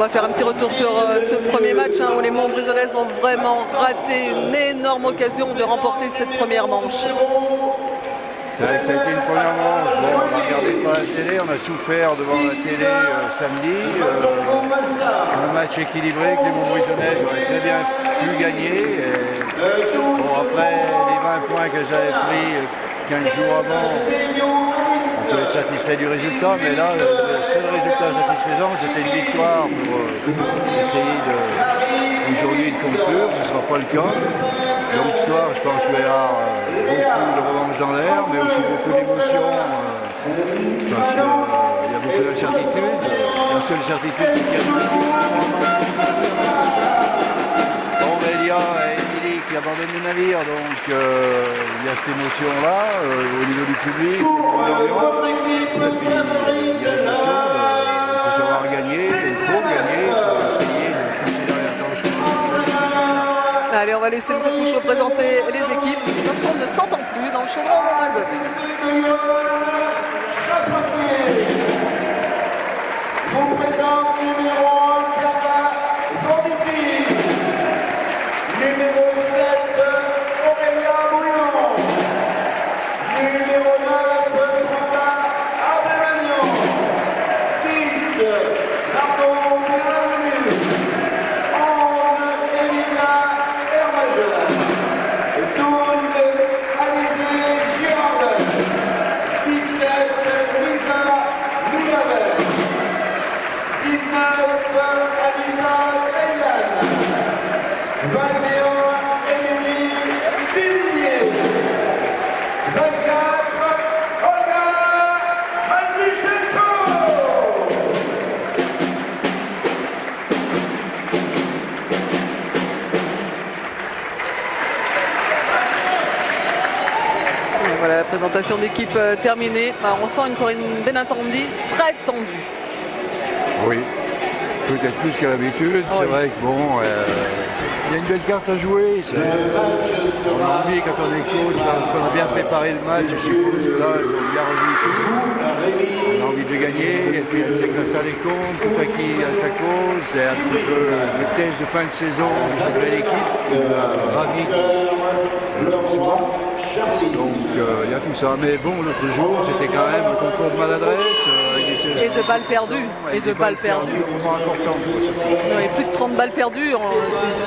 va faire un petit retour sur ce premier match où les Montbrison ont vraiment raté une énorme occasion de remporter cette première manche. C'est vrai que ça a été une première manche. Bon, on ne regardait pas la télé, on a souffert devant la télé samedi. Un match équilibré que les Montbrisonnaises auraient très bien pu gagner. Bon, après les 20 points qu'elles avaient pris 15 jours avant, on peut être satisfait du résultat, mais là, le seul résultat satisfaisant, c'était une victoire pour essayer aujourd'hui de conclure. Ce ne sera pas le cas. Donc ce soir, je pense qu'il y a beaucoup de revanche dans l'air, mais aussi beaucoup d'émotions, parce qu'il y a beaucoup d'incertitudes. La seule certitude, c'est qu'il y a Aurélia et Émilie qui abandonnent le navire, donc il y a cette émotion-là au niveau du public, de l'ambiance, et puis il y a l'émotion, il faut savoir gagner, il faut gagner, il faut essayer de considérer la tâche. Allez, on va laisser M. Couchot présenter les équipes parce qu'on ne s'entend plus dans le chaudron Montbrison. On présente numéro 1, Carla Gorditi. Numéro 7, Aurélia Bouillon. Numéro 9, Quentin Abelagnon. 10, Pardon Bienvenue. 11, Elina Hermageur. 12, Alizé Girardin. 17, Lisa Lougavel. 19, Alina Eliane. 21, Émilie Villiers. 24, Olga Mazichenko. Et voilà, la présentation d'équipe terminée. On sent une Corinne Benintendi très tendue. Oui, peut-être plus qu'à l'habitude. C'est vrai que bon, il y a une belle carte à jouer. On a envie, quand on est coach, qu'on a bien préparé le match, je suppose que là, ils ont bien revu tout. On a envie de gagner, et puis c'est que ça les compte, tout à qui à sa cause. C'est un petit peu le test de fin de saison de cette belle équipe, ravie souvent. Donc il y a tout ça. Mais bon, l'autre jour, c'était quand même un concours de maladresse. Et de balles perdues. Et de balles perdues. Vraiment important. Et plus de 30 balles perdues.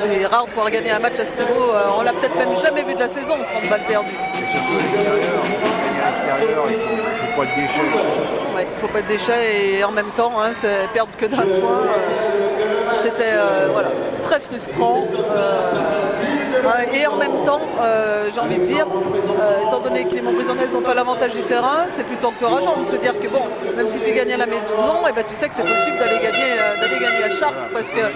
C'est rare de pouvoir gagner un match à ce niveau. On l'a peut-être même jamais vu de la saison, 30 balles perdues. Et surtout à l'extérieur. Gagner à l'extérieur, il ne faut pas le déchet. Oui, il ne faut pas de déchets et en même temps, c'est perdre que d'un point. C'était voilà, très frustrant. Et en même temps, j'ai envie de dire, étant donné que les Montbrisonnaises n'ont pas l'avantage du terrain, c'est plutôt encourageant de se dire que bon, même si tu gagnes à la maison, et ben tu sais que c'est possible d'aller gagner à Chartres, parce que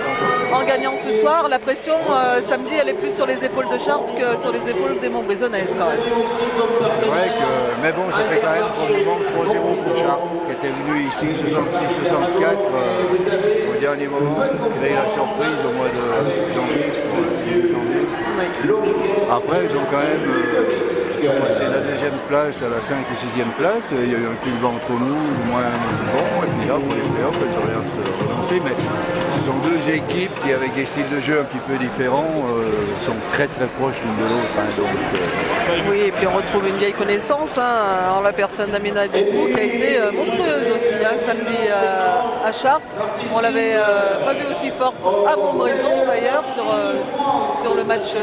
en gagnant ce soir, la pression samedi elle est plus sur les épaules de Chartres que sur les épaules des Montbrisonnaises quand même. C'est vrai que, mais bon, ça fait quand même pour le moment 3-0 pour Chartres, qui était venu ici 66-64 au dernier moment, créer la surprise au mois de janvier. Après, ils ont quand même passé la deuxième place à la 5 ou 6e place. Il y a eu un coup de vent entre nous, moins bon. Et puis là, pour les playoffs, elles ont rien de se relancer. Mais ce sont deux équipes qui, avec des styles de jeu un petit peu différents, sont très très proches l'une de l'autre. Oui, et puis on retrouve une vieille connaissance en la personne d'Amina Djoubou, qui a été monstrueuse aussi samedi à Chartres. On l'avait pas vu aussi forte à Montbrison d'ailleurs sur le match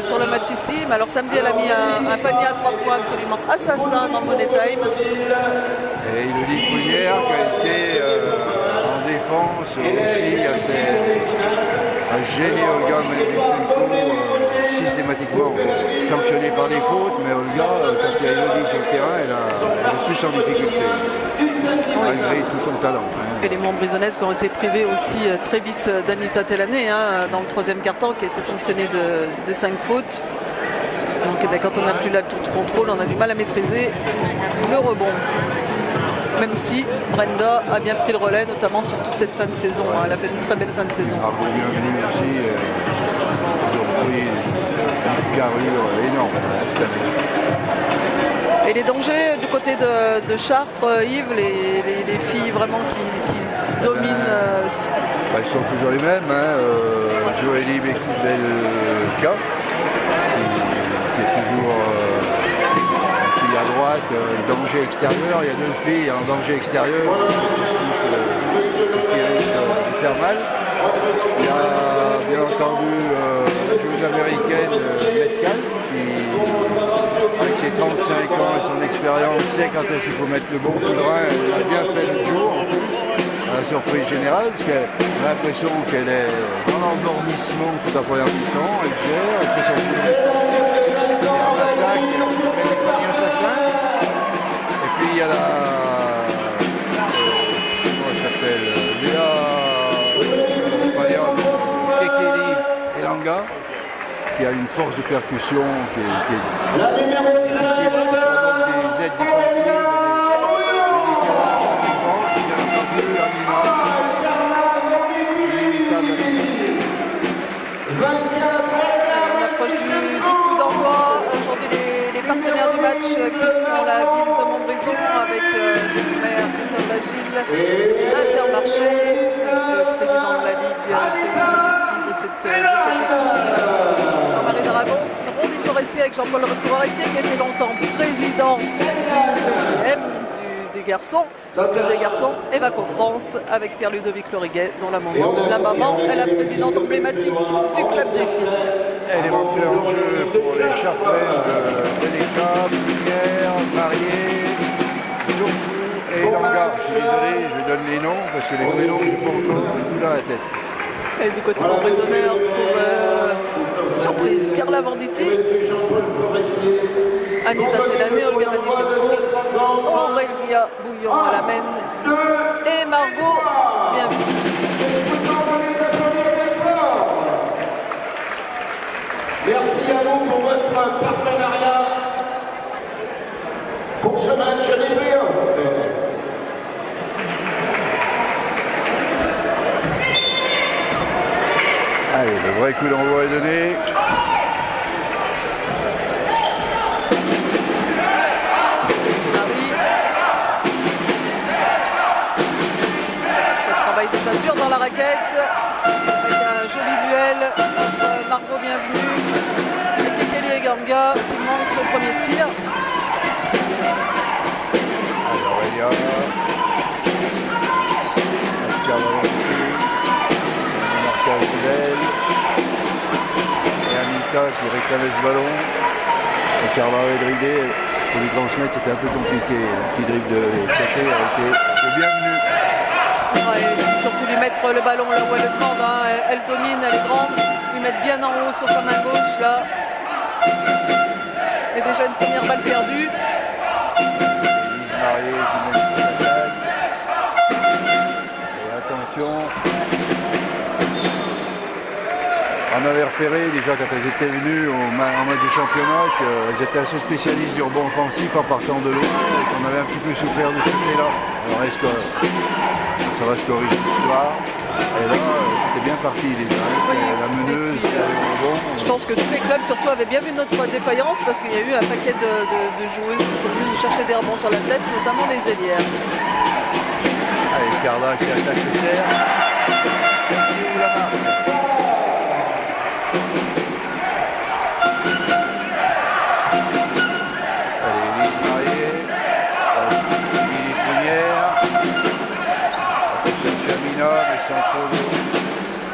ici. Mais alors samedi elle a mis un panier à 3 points absolument assassin dans le Money Time. Et Elodie Prunière qui a été en défense aussi a gêné Olga Mazichenko systématiquement, sanctionnée par des fautes, mais Olga, quand il y a Elodie sur le terrain, elle est plus en difficulté, malgré tout son talent. Et les Montbrisonnaises qui ont été privées aussi très vite d'Anita Telané dans le troisième quart-temps, qui a été sanctionnée de 5 fautes. Donc quand on n'a plus la tour de contrôle, on a du mal à maîtriser le rebond. Même si Brenda a bien pris le relais, notamment sur toute cette fin de saison. Elle a fait une très belle fin de saison. Bienvenue aussi, ils ont pris une carrure énorme cette année. Et les dangers du côté de Chartres, Yves, les filles vraiment qui dominent Ils sont toujours les mêmes. Joëlie Belka, qui est toujours une fille à droite, danger extérieur. Il y a 2 filles en danger extérieur. C'est ce qui risque de faire mal. Il y a bien entendu la joueuse américaine Metcalf, qui, avec ses 35 ans et son expérience, sait quand est-ce qu'il faut mettre le bon coup de rein. Elle a bien fait le jour en plus, à la surprise générale, parce qu'elle a l'impression qu'elle est dans l'endormissement tout à première mi-temps. Elle gère, elle fait son tour. Elle est en attaque, elle est Connie Assassin. Et puis il y a la. Comment elle s'appelle, Léa. Kekeli Elanga, qui a une force de percussion qui est difficile, qui provoque des aides défensives, des décalages en défense, bien entendu, inévitable. On approche du coup d'envoi. Aujourd'hui, les partenaires du match qui sont la ville de Montbrison avec son maire Christophe Basile, Intermarché, le président de la Ligue féminine ici de cette équipe, Jean-Marie Dragon, Rondy Forestier avec Jean-Paul Forestier qui était longtemps président du PCM, des garçons, du club des garçons, et Vaco France avec Pierre-Ludovic Loriguet, dont la maman est la présidente emblématique du club des filles. Elle est montée en jeu pour les Chartraises, Téléka, Brunière, Marié, Jourou et Elanga. Je suis désolé, je donne les noms parce que les prénoms, je n'ai pas encore tout dans la tête. Et du côté montbrisonnais, on trouve surprise Carla Venditti, Anita Telané, Olga Manichevski, Aurélia Bouillon à la mène et Margot Bienvenue. Merci à vous pour votre partenariat pour ce match des playoffs. Allez, le vrai coup d'envoi est donné. Ça travaille déjà dur dans la raquette avec un joli duel entre Margot Bienvenue et Kekeli Eganga qui manque son premier tir. Alors, Aurélia. Marquage d'elle. Et Anita qui réclamait ce ballon. Et Carla est dribblée. Pour lui transmettre, c'était un peu compliqué. Le petit dribble de côté a été bienvenu. Ouais, surtout lui mettre le ballon là où elle le demande. Elle domine, elle est grande. Lui mettre bien en haut sur sa main gauche là. Et déjà une première balle perdue. Élise Marié qui mène l'attaque. Et attention. On avait repéré déjà quand elles étaient venues en match de championnat qu'elles étaient assez spécialistes du rebond offensif en partant de l'eau et qu'on avait un petit peu souffert de ce côté-là. Alors est-ce que ça va se corriger l'histoire? Et là, c'était bien parti déjà. Oui, la meneuse, puis, le rebond. Je pense que tous les clubs surtout avaient bien vu notre défaillance parce qu'il y a eu un paquet de joueuses qui sont venues nous chercher des rebonds sur la tête, notamment les ailières. Allez, Carla qui attaque le cerf. Qui ouvre la marque.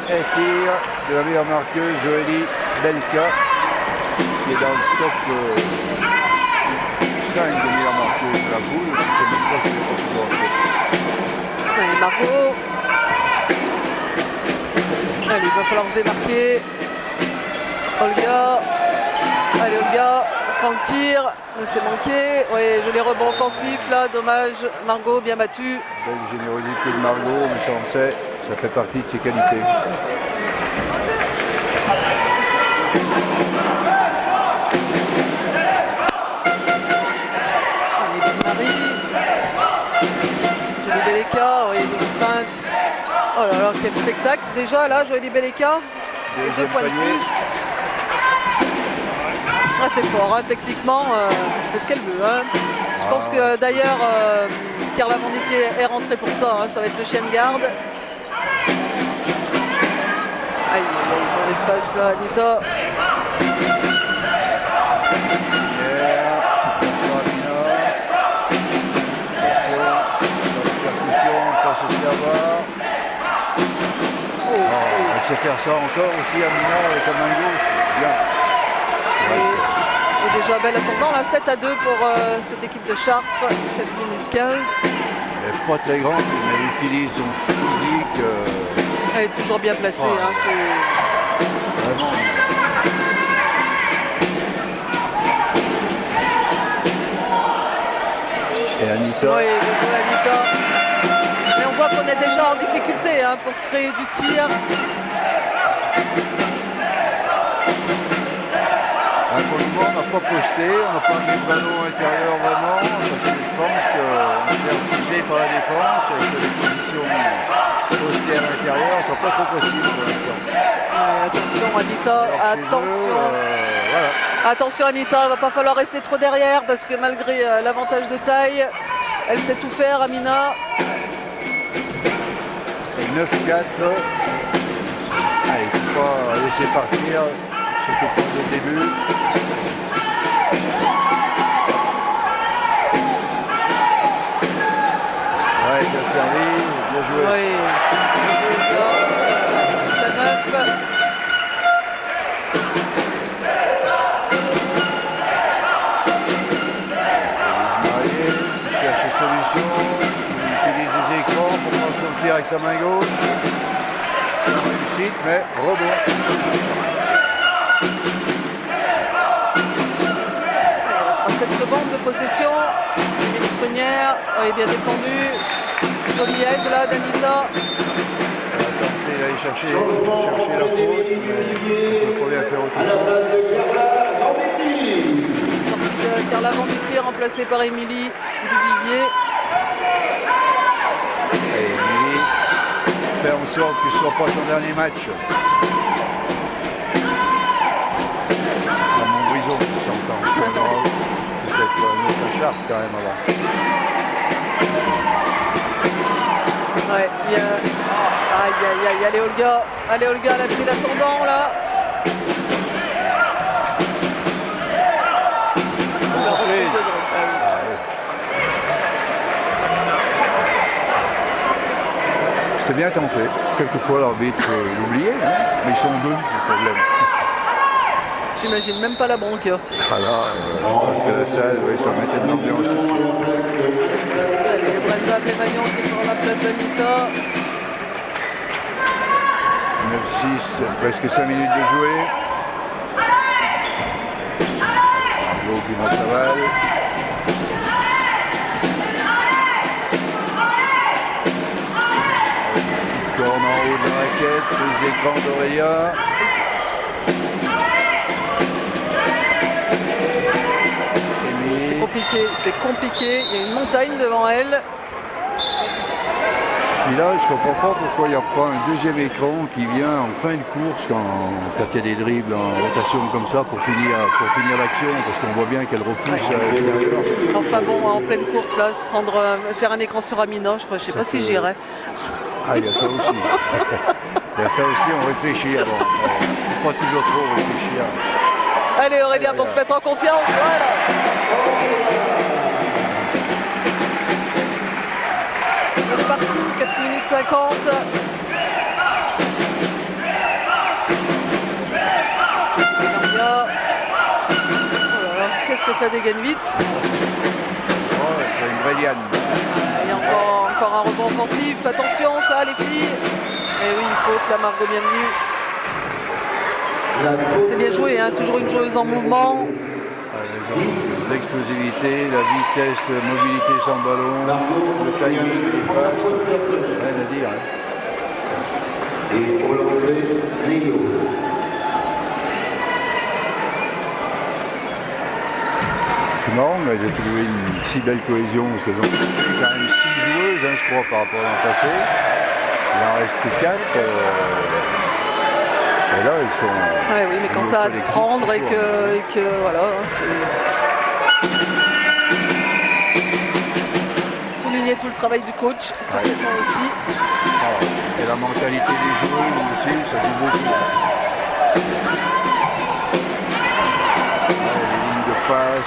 Et tir de la meilleure marqueuse Joëlie Belka qui est dans le top 5 des meilleures marqueuses de la poule. C'est même pas si c'est pas Allez, Margot. Allez, il va falloir se démarquer. Olga. Allez, Olga. Prend le tir. Mais c'est manqué. Oui, joli rebond offensif là. Dommage. Margot bien battue. belle générosité de Margot, mais ça on sait, ça fait partie de ses qualités. Joëlie Belka, oui, une feinte. Oh là là, quel spectacle. Déjà là, Joëlie Belka, et 2 points de plus. Ah, c'est fort, hein. Techniquement, elle fait ce qu'elle veut. Hein. Je pense que d'ailleurs, Carla Venditti est rentrée pour ça. Hein. Ça va être le chien de garde. l'espace là, Anita. Elle sait faire ça encore aussi, Amina, avec la main gauche. Bien. Et déjà bel ascendant, là, 7-2 pour cette équipe de Chartres, 7 minutes 15. Elle n'est pas très grande, mais elle utilise son physique. Elle est toujours bien placée. Hein, vraiment. Et Anita. Oui, bonjour Anita. Mais on voit qu'on est déjà en difficulté hein, pour se créer du tir. Pour le moment, on n'a pas posté, on n'a pas mis le ballon intérieur vraiment, parce que je pense qu'on s'est refusé par la défense et que les positions postées à l'intérieur ne sont pas trop possibles pour l'instant. Attention Anita, attention. Voilà. Attention Anita, il ne va pas falloir rester trop derrière parce que malgré l'avantage de taille, elle sait tout faire, Amina. 9-4. Allez, il ne faut pas laisser partir, surtout pas dès le début. Ouais, bien servi, bien joué. Oui, bien joué, 6-9. Solution, il utilise les écrans pour prendre son tir avec sa main gauche. Sans réussite, mais rebond. Il restera 7 secondes de possession. Une première, oui, bien défendu. Jolie aide là d'Anita. Elle a tenté d'aller chercher la faute, mais on peut pas bien faire autre chose. Sortie de terre l'avant du tir, remplacée par Émilie Duvivier. Et Émilie fait en sorte que ce ne soit pas son dernier match. À Montbrison, qui s'entend. Peut-être notre charte quand même avant. Ouais, il y a... Aïe, aïe, aïe, allez Olga. Allez Olga, elle a pris l'ascendant là. La reprise de droite. Ah oui. C'était bien tenté. Quelquefois l'arbitre l'oubliait, hein, mais ils sont deux, le problème. J'imagine même pas la bronque. Voilà, parce que la salle, oui, ça mettait de l'ambiance tout de suite. Allez, Brenda Pémagnon qui prend la place d'Anita. 9-6, presque 5 minutes de jouer. L'eau qui monte la balle. Corne en haut de la raquette, prise d'écran d'Aurélia. C'est compliqué, il y a une montagne devant elle. Et là, je ne comprends pas pourquoi il n'y a pas un deuxième écran qui vient en fin de course quand il y a des dribbles en rotation comme ça pour finir l'action, parce qu'on voit bien qu'elle repousse à l'extérieur. Enfin bon, en pleine course là, faire un écran sur Amina, je sais pas si j'irais. Ah, il y a ça aussi. Il y a ça aussi, on réfléchit avant. Il ne faut pas toujours trop réfléchir. Allez Aurélien, pour se mettre en confiance, voilà. Partout, 4 minutes 50. Qu'est-ce que ça dégaine vite. Oh, c'est une vraie liane. Et encore un rebond offensif. Attention, ça, les filles. Et oui, il faut que la marque de bienvenue. C'est bien joué, hein, toujours une joueuse en mouvement. L'explosivité, la vitesse, mobilité sans ballon, le timing des passes, rien à dire. Hein. Et pour l'entrée, Léo. C'est marrant, mais elles ont trouvé une si belle cohésion, parce qu'elles ont quand même 6 joueuses, hein, je crois, par rapport à l'an passé. Il en reste que 4. Et là, elles sont... Ouais, oui, mais quand ça a de prendre et que voilà, c'est... Souligner tout le travail du coach, certainement aussi. Et la mentalité des joueurs aussi, ça joue beaucoup.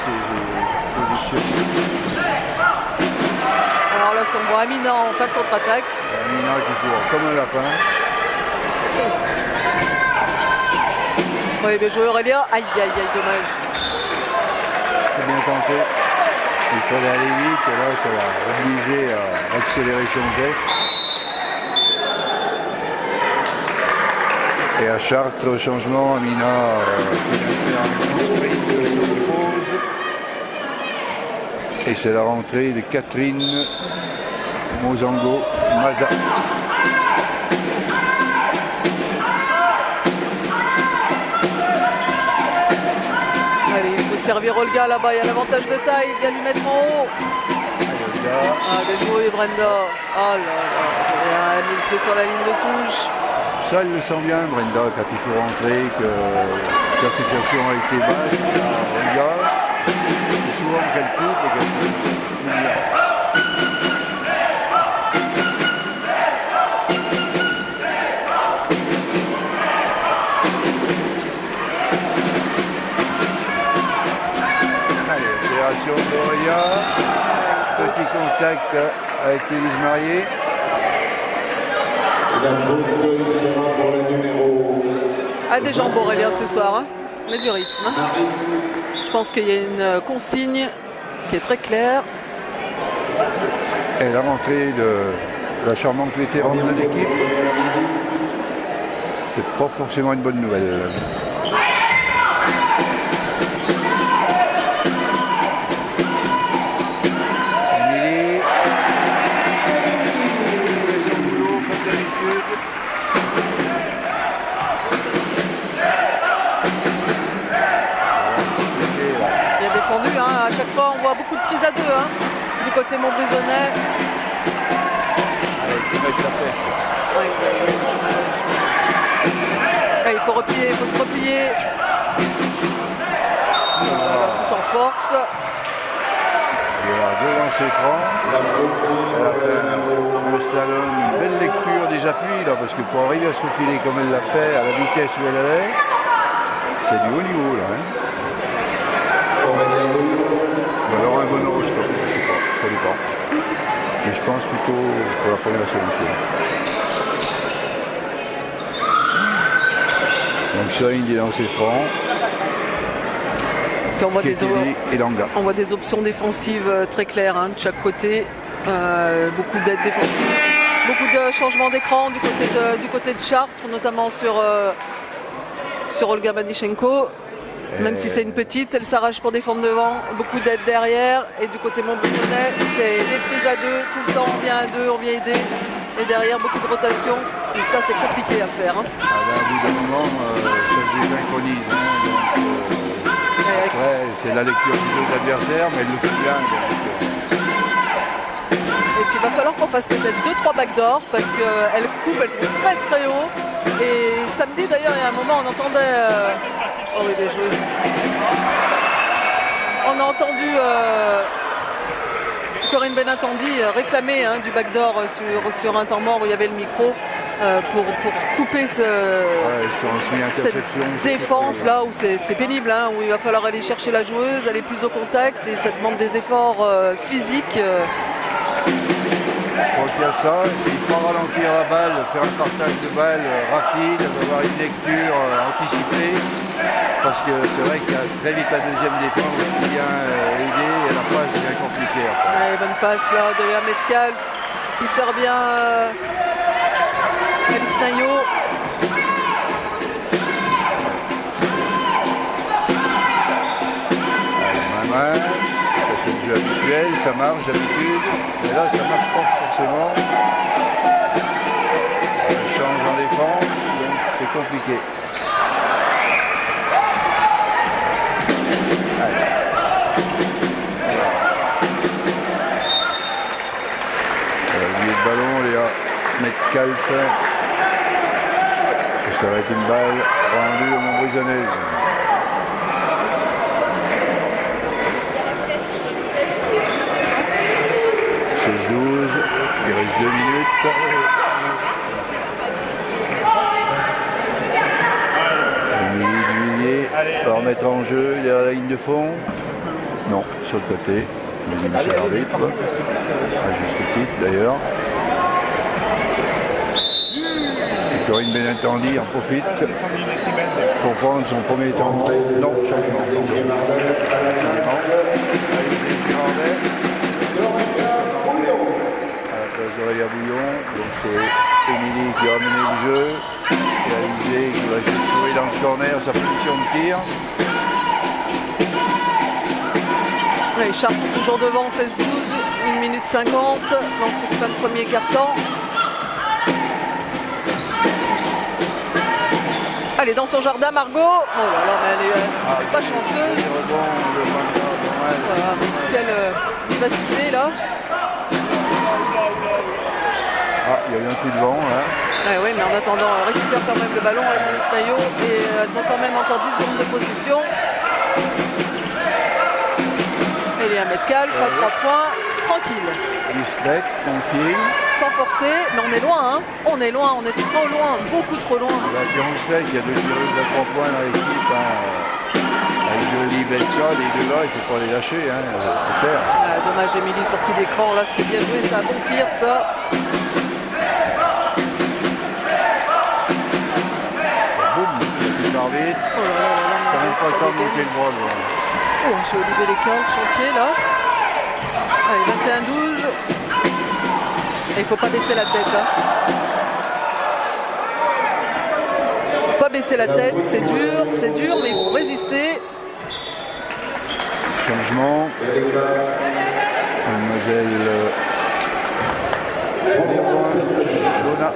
ses positions. Alors là, si on voit Amina en fin de contre-attaque. Amina qui court comme un lapin. Oui, bien joué Aurélia. Aïe, aïe, aïe, dommage. C'est bien tenté. Il fallait aller vite et là, ça va obliger à accélérer son geste. Et à Chartres, au changement, Amina qui vient de faire un sprint sur une pause. Et c'est la rentrée de Catherine Mozango Maza. Allez, il faut servir Olga là-bas, il y a l'avantage de taille, il vient lui mettre en haut. Ah, bien joué Brenda. Oh là là, elle a mis le pied sur la ligne de touche. Ça, elle le sent bien, Brenda, quand il faut rentrer, que la fixation a été basse. Olga, c'est souvent qu'elle coupe et qu'elle peut bien. Allez, opération d'Aurélia. Petit contact avec Élise Marié. Ah, des jambes Aurélia ce soir, hein. Mais du rythme. Hein. Je pense qu'il y a une consigne qui est très claire. Et la rentrée de la charmante vétérane de l'équipe, c'est pas forcément une bonne nouvelle. Émilie, fait son boulot comme d'habitude. Bien défendu, hein. À chaque fois on voit beaucoup de prises à deux hein, du côté Montbrison-Nez. Allez, tu mets la pêche. Ouais. Ouais, il faut replier, il faut se replier. Voilà, tout en force. Voilà, devant ses francs. Elle a fait un slalom, une belle lecture des appuis là, parce que pour arriver à se faufiler comme elle l'a fait, à la vitesse où elle allait, c'est du haut niveau là. Hein. Ou alors un bon horoscope, je sais pas, ça dépend. Mais je pense plutôt pour la première solution. Donc ça, il est dans ses francs. Puis on voit On voit des options défensives très claires hein, de chaque côté. Beaucoup d'aides défensives. Beaucoup de changements d'écran du côté de Chartres, notamment sur Olga Manichenko. Même si c'est une petite, elle s'arrache pour défendre devant. Beaucoup d'aides derrière. Et du côté Montbrison-Nez, c'est des prises à deux. Tout le temps, on vient à deux, on vient aider. Et derrière, beaucoup de rotation. Et ça, c'est compliqué à faire. Hein. Ah ben, au bout d'un moment, ça se désynchronise. Hein, donc, après, c'est la lecture du jeu de l'adversaire, mais elle le fait bien. Et puis il va falloir qu'on fasse peut-être 2-3 backdoors parce qu'elle coupe, elles sont très très haut. Et samedi d'ailleurs, il y a un moment, on entendait... Oh oui, bien joué. On a entendu Corinne Benintendi réclamer hein, du backdoor sur un temps mort où il y avait le micro pour couper cette défense là où c'est pénible, hein, où il va falloir aller chercher la joueuse, aller plus au contact et ça demande des efforts physiques. Je crois qu'il y a ça, il faut ralentir la balle, faire un partage de balle rapide, avoir une lecture anticipée, parce que c'est vrai qu'il y a très vite la deuxième défense qui vient aider et la passe devient compliquée. Ouais, bonne passe là de Léa Metcalf qui sert bien Alice Naillot. Allez, c'est le jeu habituel, ça marche d'habitude, mais là ça marche pas forcément. Elle change en défense, donc c'est compliqué. Allez. Oublié de ballon, Léa Metcalf. Et ça va être une balle rendue au Montbrison-Nez. C'est 12, il reste 2 minutes. Émilie Duvillier va remettre en jeu derrière la ligne de fond. Non, sur le côté. Il dit monsieur l'arbitre. À juste titre d'ailleurs. Et Corinne Benintendi en profite pour prendre son premier temps. Non, changement. À la place d'Aurélia Bouillon. Donc c'est Émilie qui a mené le jeu. Et Alizé qui va se trouver dans le corner sa position de tir. Ouais, Chartres toujours devant, 16-12, 1 minute 50 dans cette fin de premier quart-temps. Elle est dans son jardin, Margot. Oh là là, mais elle est pas chanceuse. Voilà, mais quelle vivacité là. Ah, il y a eu un coup de vent là. Oui, mais en attendant, elle récupère quand même le ballon avec les Stayo et elles ont quand même encore 10 secondes de possession. Eléa Metcalf à 3 points, tranquille. Discrète, tranquille. Sans forcer, mais on est loin, hein. On est loin, on est trop loin, beaucoup trop loin. On sait qu'il y a 2 tireuses à 3 points dans l'équipe. Avec Jolie, Belka, les deux là, il ne faut pas les lâcher, hein. C'est clair. Ah, dommage, Émilie sortie d'écran, là c'était bien joué, c'est un bon tir ça. Boum, petit arbitre. Oh là là là là, Quand même pas le temps de monter le bras. Oh, j'ai Olivier Lécal, chantier là. Allez, 21-12. Et il faut pas baisser la tête. Hein. Faut pas baisser la tête, c'est dur, mais il faut résister. Changement. Mademoiselle Jonah.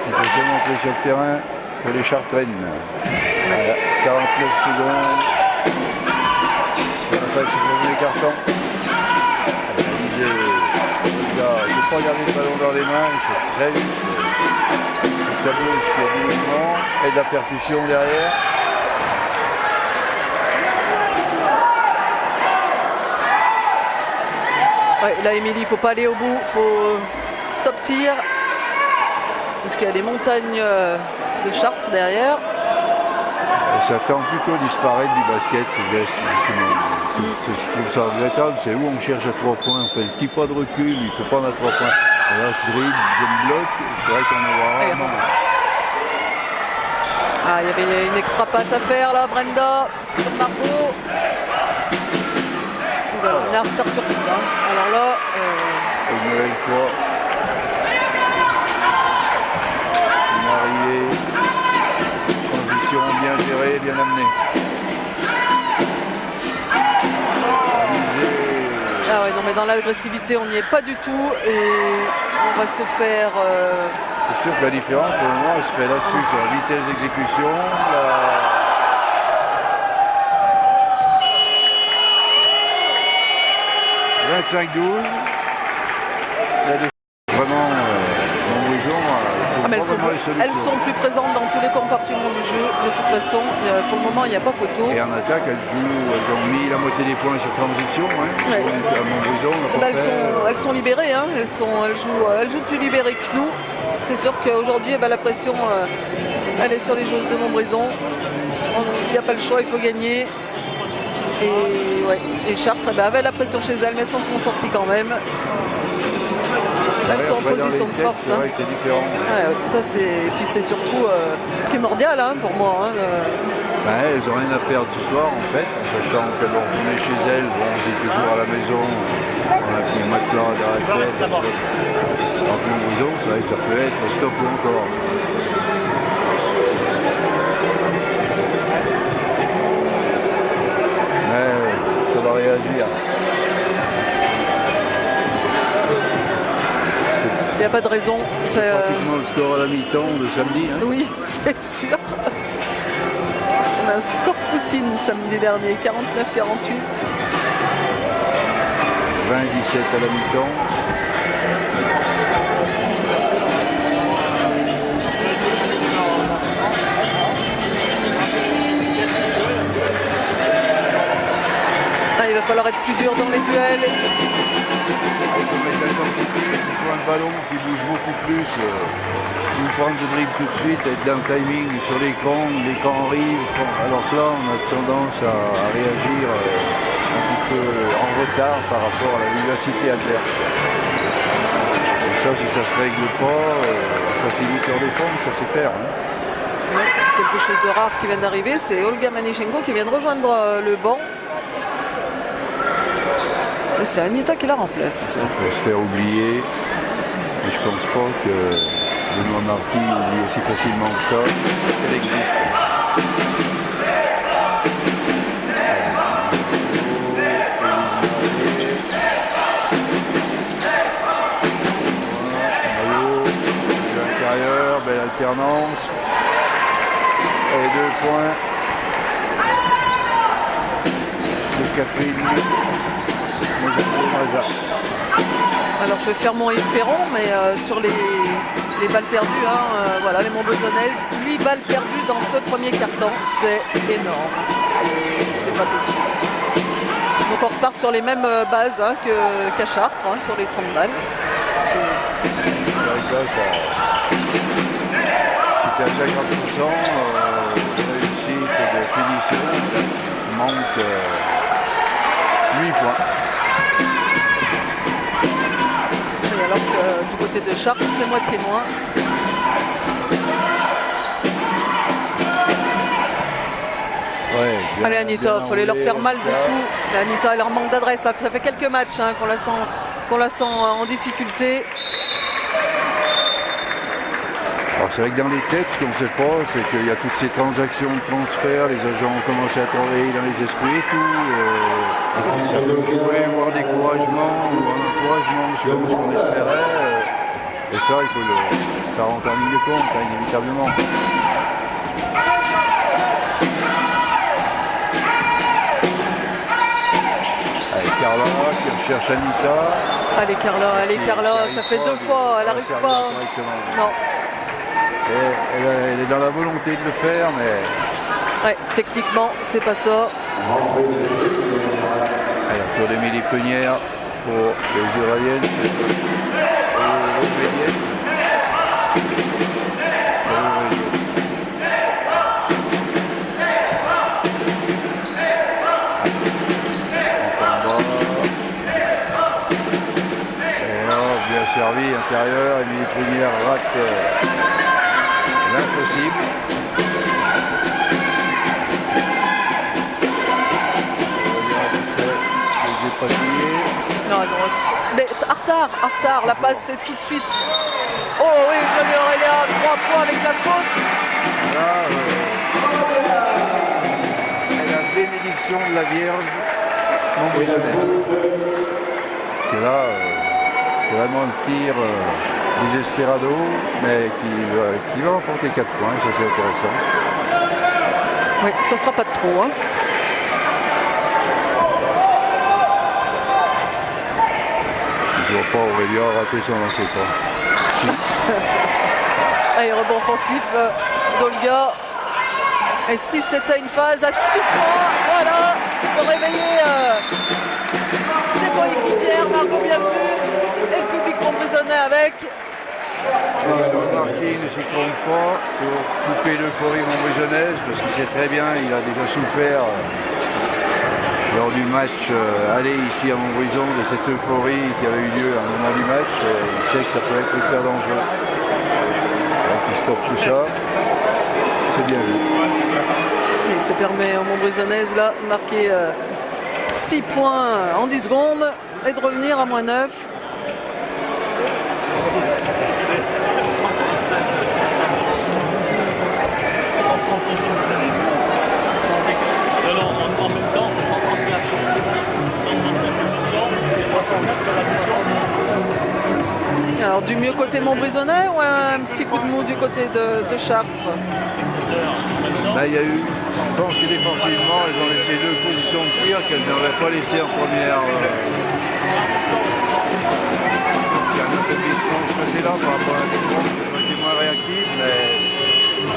Il faut se montrer sur le terrain pour les Chartraines. Voilà, 49 secondes. C'est le premier carton. Il ne faut pas garder le ballon dans les mains, il faut très vite. Il faut que ça bouge, qu'il y ait du mouvement et de la percussion derrière. Ouais, là, Émilie, il ne faut pas aller au bout, il faut stop tir. Parce qu'il y a les montagnes de Chartres derrière. Ça tend plutôt à disparaître du basket, ces gestes. Je trouve ça regrettable, c'est où on cherche à 3 points, on fait le petit pas de recul, il faut prendre à 3 points. Et là, je dribble, je me bloque, c'est vrai qu'on en voit rarement. Ah, il y avait une extra passe à faire là, Brenda, sur Margot. Voilà, on est en retard sur tout. Hein. Alors là. Une nouvelle fois. Une arrivée. Transition bien gérée, bien amenée. Ah ouais, non, mais dans l'agressivité, on n'y est pas du tout. Et on va se faire. C'est sûr que la différence, pour le moment, elle se fait là-dessus, sur la vitesse d'exécution. La... 25-12. Vraiment, Ah, mais elles sont plus présentes dans tous les compartiments du jeu. De toute façon, pour le moment, il n'y a pas photo. Et en attaque, elles ont mis la moitié des points sur transition. Hein. Ouais. À Montbrison, elles sont libérées. Hein. Elles jouent plus libérées que nous. C'est sûr qu'aujourd'hui, la pression, elle est sur les joueuses de Montbrison. Il n'y a pas le choix, il faut gagner. Et Chartres avait la pression chez elles, mais elles s'en sont sorties quand même. Elles sont en position de force. C'est vrai que c'est différent. Ouais, ça et puis c'est surtout primordial pour moi. Hein, elles n'ont rien à perdre ce soir en fait, sachant qu'elles vont retourner chez elles, bon, on est toujours à la maison, on a pris le matelas à la tête. Donc Montbrison, c'est vrai que ça peut être stop ou encore. Mais ça va réagir. Il n'y a pas de raison. C'est pratiquement le score à la mi-temps de samedi. Hein. Oui, c'est sûr. On a un score poussine samedi dernier, 49-48. 20-17 à la mi-temps. Ah, il va falloir être plus dur dans les duels. Un ballon qui bouge beaucoup plus, une prendre de dribble tout de suite, être dans le timing sur l'écran arrive, alors que là on a tendance à réagir un petit peu en retard par rapport à la vivacité adverse. Et ça, si ça se règle pas, la facilité en défense, ça se perd. Hein. Ouais, quelque chose de rare qui vient d'arriver, c'est Olga Manichenko qui vient de rejoindre le banc. Et c'est Anita qui la remplace. On peut se faire oublier, mais je pense pas que Benoît Marquis oublie aussi facilement que ça qu'elle existe. Belle alternance. Et 2 points. De Catherine. Alors je vais faire mon Yves Perron, mais sur les balles perdues, hein, voilà, les Montbezonnaises, 8 balles perdues dans ce premier quart-temps, c'est énorme. C'est pas possible. Donc on repart sur les mêmes bases hein, qu'à Chartres, hein, sur les 30 balles. C'était à 50% de réussite de finition. Il manque 8 points. Et alors que du côté de Chartres, c'est moitié moins. Ouais, allez Anita, il fallait leur faire mal dessous. Et Anita, elle leur manque d'adresse. Ça fait quelques matchs hein, qu'on la sent en difficulté. Alors c'est vrai que dans les têtes, ce qu'on ne sait pas, c'est qu'il y a toutes ces transactions de transfert, les agents ont commencé à travailler dans les esprits et tout. Ça peut jouer ou un découragement ou un encouragement, je sais pas ce qu'on espérait. Et ça, ça rentre en ligne de compte, hein, inévitablement. Allez, Carla qui recherche Anita. Allez Carla, ça fait 2 fois, elle n'arrive pas. Non. Elle est dans la volonté de le faire, mais... Ouais, techniquement, c'est pas ça. Allez, tour d'Émilie Prunière pour les Israéliennes. Bien servi, intérieur, Émilie Prunière rate l'impossible. Non, mais en retard, la passe c'est tout de suite. Oh oui, joli Aurélia, 3 points avec la faute. Là, la bénédiction de la Vierge Montbezonnaise. Parce que là, c'est vraiment le tir désespérado, mais qui va remporter 4 points, ça c'est intéressant. Oui, ça sera pas de trop. Hein. Je vois pas Aurélia rater son lancer franc. Allez, rebond offensif d'Olga. Et si c'était une phase à 6 points, voilà, pour réveiller ses coéquipières, Margot Bienvenue et le public montbezonnais avec. Marquis ne s'y trompe pas pour couper l'euphorie montbezonnaise parce qu'il sait très bien, il a déjà souffert lors du match aller ici à Montbrison de cette euphorie qui avait eu lieu à un moment du match. Il sait que ça peut être hyper dangereux. Donc il stoppe tout ça. C'est bien vu. Et ça permet aux Montbrisonnaises là de marquer 6 points en 10 secondes et de revenir à moins 9. En même temps, c'est 134. 134 Alors du mieux côté Montbrisonnais ou un petit coup de mou du côté de Chartres? Là, il y a eu, je pense que défensivement, elles ont laissé 2 positions de tir qu'elles n'auraient pas laissées en première. Il y a un affaiblissement de ce côté-là par rapport à la défense, qui est moins réactive, mais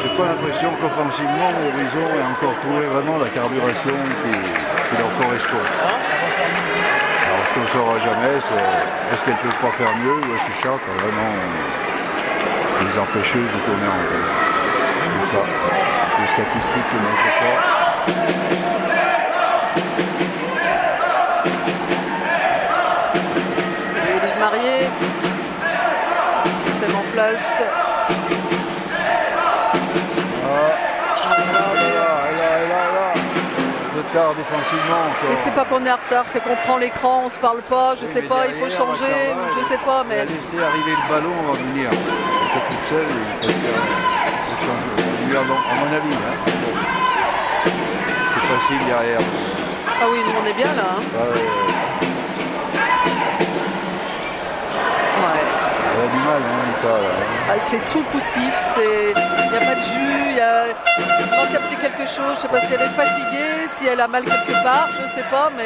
j'ai pas l'impression qu'offensivement, Montbrison ait encore trouvé vraiment la carburation qui leur correspond. Alors, ce qu'on ne saura jamais, c'est est-ce qu'elle peut pas faire mieux ou est-ce que Chartres a vraiment les empêcheuses de tourner en rond. C'est ça. Les statistiques ne montrent pas. Marié. Système en place. Retard défensivement encore. Mais c'est pas qu'on est en retard, c'est qu'on prend l'écran, on se parle pas, je sais pas, il faut changer, je sais pas, mais. Il a laissé arriver le ballon avant de venir. Il était toute seule, il faut changer. Lui, à mon avis, hein. C'est facile derrière. Ah oui, nous on est bien là. Hein. Ouais. Elle a du mal, hein, Anita, là. Ah, c'est tout poussif, il n'y a pas de jus, il manque un petit quelque chose, je sais pas si elle est fatiguée, si elle a mal quelque part, je sais pas, mais...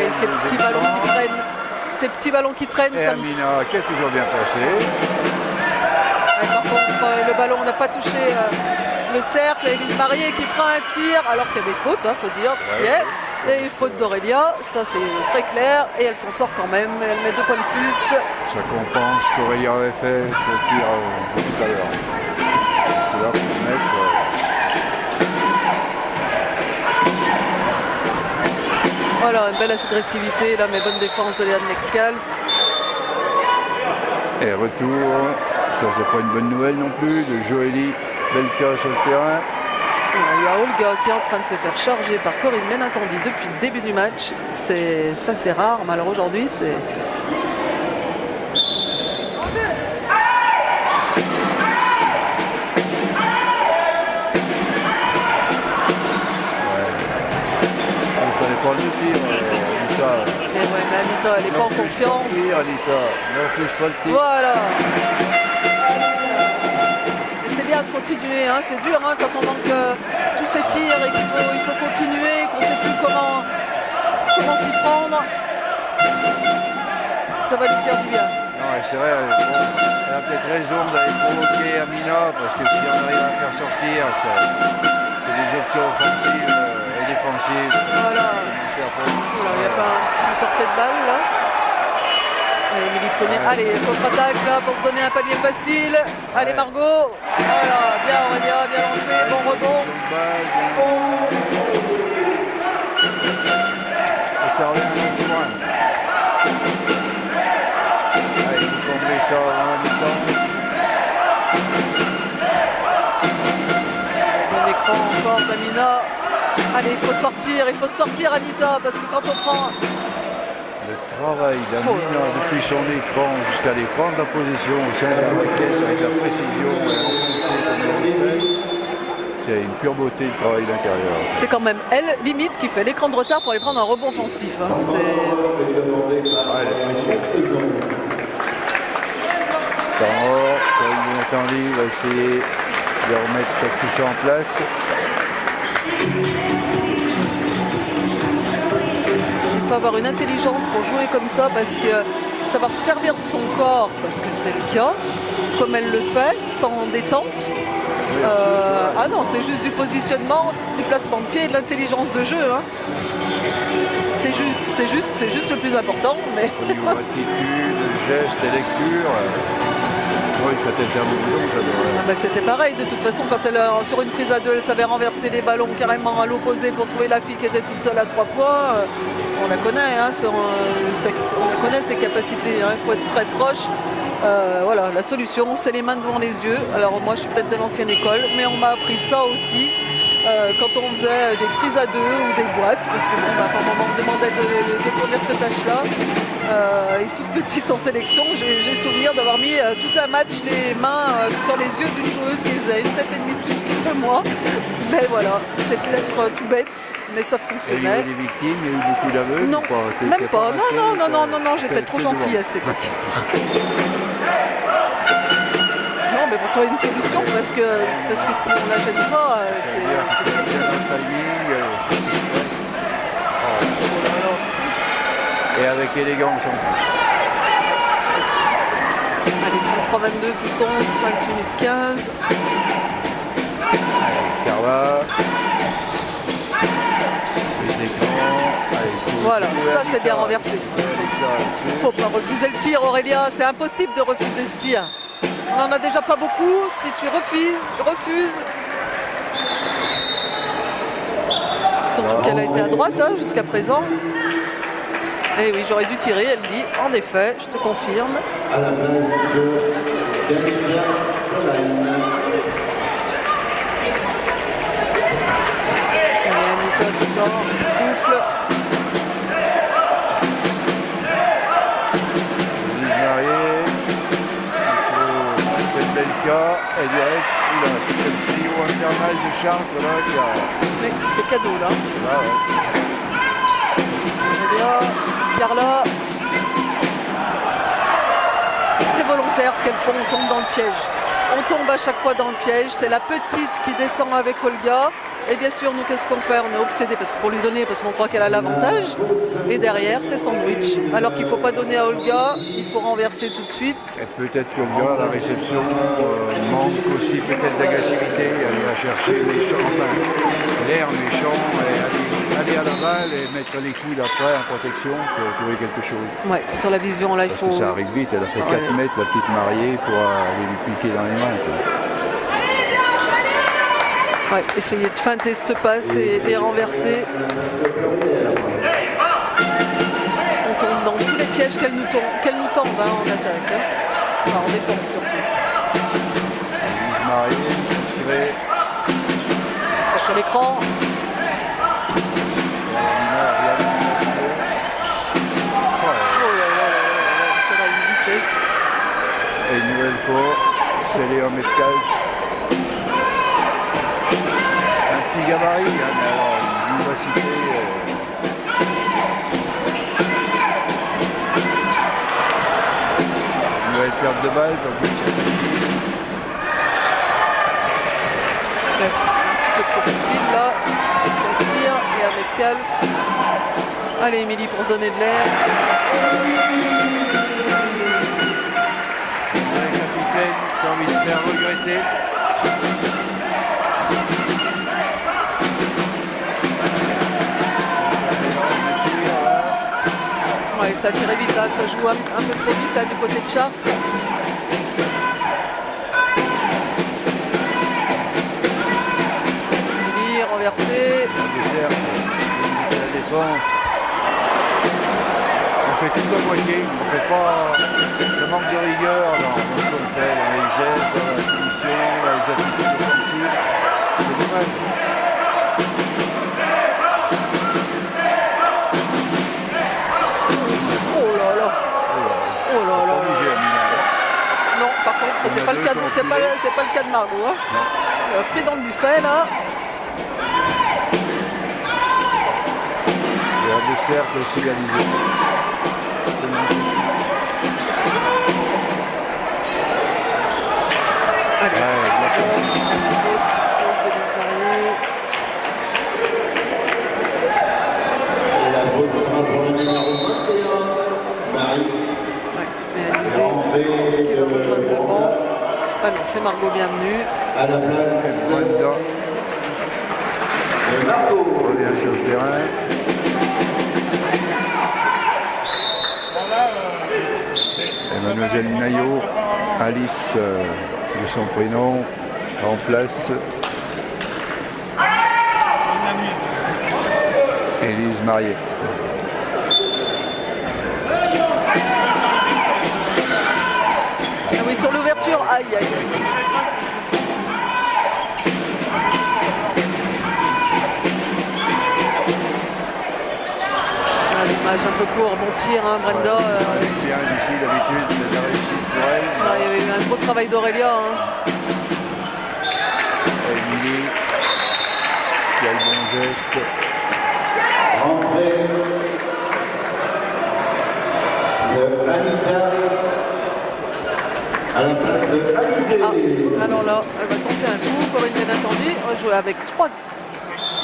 Et ces petits ballons qui traînent, Et ça... Amina qui a toujours bien passé. Ouais, par contre, le ballon n'a pas touché le cercle, Élise Marié qui prend un tir, alors qu'il y avait faute, faut dire, ce qui est. Et faute d'Aurélia, ça c'est très clair, et elle s'en sort quand même, elle met 2 points de plus. Ça compense qu'Aurélia avait fait sur le tir tout à l'heure. C'est là pour mettre. Voilà, une belle agressivité, là, mais bonne défense de Léane Metcalf. Et retour, ça c'est pas une bonne nouvelle non plus, de Joëlie Belka sur le terrain. Il y a Olga qui est en train de se faire charger par Corinne Ménatandi depuis le début du match. Ça c'est rare, mais alors aujourd'hui c'est... Il fallait pas le tir, Anita. Et ouais, mais Anita, elle n'est pas en confiance. Anita, n'enflige pas le tir. Voilà. C'est bien de continuer, hein. C'est dur hein, quand on manque tous ces tirs et qu'il faut continuer, qu'on ne sait plus comment s'y prendre. Ça va lui faire du bien. Non, c'est vrai, elle a peut-être raison d'aller provoquer Amina, parce que si on arrive à faire sortir, c'est des options offensives et défensives. Voilà. Il n'y a pas un petit portée de balle là. Allez, Émilie Prunier. Allez, contre-attaque là pour se donner un panier facile. Allez, Margot. Voilà, bien Aurélia, bien lancé, bon rebond. Et ça revient à notre point. Allez, il faut combler ça dans la mi-temps. Bon écran encore d'Amina. Allez, il faut sortir Anita, parce que quand on prend... Le travail d'Amina depuis son écran jusqu'à aller prendre la position au sein de la raquette avec la précision et enfoncer comme elle le fait, c'est une pure beauté de travail d'intérieur. C'est quand même elle, limite, qui fait l'écran de retard pour aller prendre un rebond offensif. Hein. C'est... Ah, elle est précieuse. Temps mort, Corinne Ménatandi va essayer de remettre sa touche en place. Il faut avoir une intelligence pour jouer comme ça, parce que savoir servir de son corps, parce que c'est le cas, comme elle le fait, sans détente. Ah non, c'est juste du positionnement, du placement de pied et de l'intelligence de jeu. Hein. C'est juste le plus important. Mais... Au niveau attitude, geste et lecture. Oui, quand elle était un boulot, j'adorais. Ah bah c'était pareil, de toute façon, quand elle, sur une prise à 2, elle savait renverser les ballons carrément à l'opposé pour trouver la fille qui était toute seule à 3 points. On la connaît, hein, on la connaît ses capacités, hein, il faut être très proche. Voilà, la solution, c'est les mains devant les yeux. Alors moi, je suis peut-être de l'ancienne école, mais on m'a appris ça aussi quand on faisait des prises à 2 ou des boîtes, parce que bon, par moment, on me demandait de fournir cette tâche-là. Et toute petite en sélection, j'ai souvenir d'avoir mis tout un match les mains sur les yeux d'une joueuse qui faisait une tête et demie de plus que moi. Mais voilà, c'est peut-être tout bête, mais ça fonctionnait. Il y a eu des victimes, il y a eu beaucoup d'aveux. Non, même pas. Non, j'étais trop gentille à cette époque. Non, mais pour trouver une solution, parce que si on la gêne pas, c'est... Et avec élégance en plus. C'est sûr. Allez, 33-22, poussons, 5 minutes 15. Carla. Les écrans. Voilà, ça c'est bien renversé. Faut pas refuser le tir, Aurélia. C'est impossible de refuser ce tir. On n'en a déjà pas beaucoup. Si tu refuses, Surtout qu'elle a été à droite hein, jusqu'à présent. Et oui, j'aurais dû tirer, elle dit. En effet, je te confirme. À la place de Danica Tolaine. Et Anita qui sort, qui souffle. Lise Marié, Belka, et direct, oula, c'est le trio infernal de Chartres là qui a. Mais c'est cadeau là. Ah ouais. Eh bien, Carla. C'est volontaire ce qu'elles font, on tombe dans le piège. On tombe à chaque fois dans le piège. C'est la petite qui descend avec Olga. Et bien sûr, nous, qu'est-ce qu'on fait? On est obsédé pour lui donner, parce qu'on croit qu'elle a l'avantage. Et derrière, c'est sandwich. Alors qu'il ne faut pas donner à Olga, il faut renverser tout de suite. Et peut-être qu'Olga, à la réception, manque aussi peut-être d'agressivité. Elle va chercher méchant, enfin, l'air méchant, et aller à la balle et mettre les coudes après en protection pour trouver quelque chose. Ouais, sur la vision, là, il Parce faut... que ça arrive vite, elle a fait 4 Ouais. mètres, la petite mariée, pour aller lui piquer dans les mains, quoi. Ouais, essayer de feinter cette passe et renverser. Parce qu'on tombe dans tous les pièges qu'elle nous tendent hein, en attaque. Hein. Enfin, en défense surtout. Lise Marié, tiré. Sur l'écran. Oh là là là là, ça va à une vitesse. Et une nouvelle fois, c'est Léon Metcalf. Un petit gabarit, hein, mais alors une vivacité. Nouvelle perte de balle, comme plus. Ouais, un petit peu trop facile là. Sur son tir et à Metcalf. Allez, Émilie pour se donner de l'air. Le capitaine qui a envie de faire regretter. Ouais, ça tirait vite là, ça joue un peu trop vite là du côté de Chartres. Émilie renversée. La dessert, la défense. On fait tout à moitié, on fait pas. Ça manque de rigueur dans ce qu'on fait, dans les gestes, dans la finition, dans les attitudes offensives. C'est dommage. Oh là là. Oh là là. Obligé, Amina. Non, par contre, On c'est a pas, le deux cas, qui ont c'est pas, filé. c'est pas le cas de Margot. Hein. Pris dans le buffet là. Et la dessert aussi égalisée. Allez. Ouais, Faute d'Élise Marié. Et la faute sera pour le numéro 21, Marie. Ouais, réalisé. Qui va rejoindre le banc. Ah non, c'est Margot Bienvenue. À la place Brenda de Marco. revient sur le terrain. Et Mademoiselle Naillot, Alice de son prénom, remplace Élise Marié. Ah oui, sur l'ouverture, aïe aïe aïe. Ah, l'image un peu court, bon tir, hein, Brenda. Elle est bien ici d'habitude, c'est la réussite pour elle. Ah, il y avait eu un gros travail d'Aurélia. Hein. Émilie qui a le bon geste. Rentrée de Anita. À la place de Alizé. Ah, alors là, elle va tenter un coup, Corinne Benatendi. On va jouer avec 3.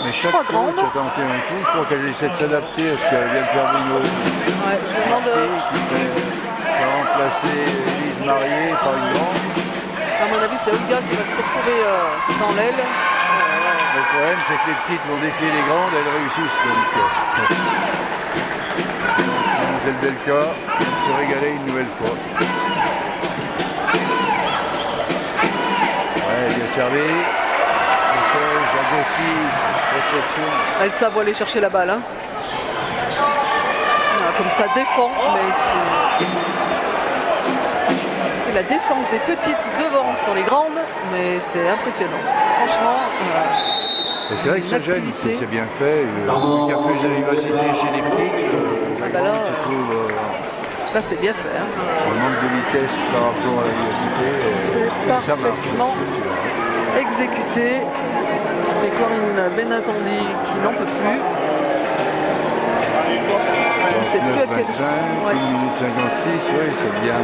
Mais chaque Trois coach grandes. a tenté un coup, je crois qu'elle essaie de s'adapter à ce qu'elle vient de faire Bruno. Ouais, je me demande. Qui va remplacer Élise Marié par une grande. À mon avis, c'est Olga qui va se retrouver dans l'aile. Le problème, c'est que les petites vont défier les grandes, elles réussissent. Donc, Mademoiselle Belka vient de se régaler une nouvelle fois. Ouais, bien servi. Protège, agressif, protection. Elles savent aller chercher la balle. Hein. Voilà, comme ça défend, mais c'est... Et la défense des petites devant sur les grandes, mais c'est impressionnant. Franchement, et c'est vrai que ça gêne, activité. c'est bien fait. Il y a plus de vivacité chez les petites. Ah bah là, je trouve, là c'est bien fait. Hein. un manque de vitesse par rapport à la vivacité. C'est ça marche. parfaitement exécuté. Et Corinne Benatandi qui n'en peut plus. Je ne sais plus à quel... 25, Ouais. 1 minute 56, oui, c'est bien.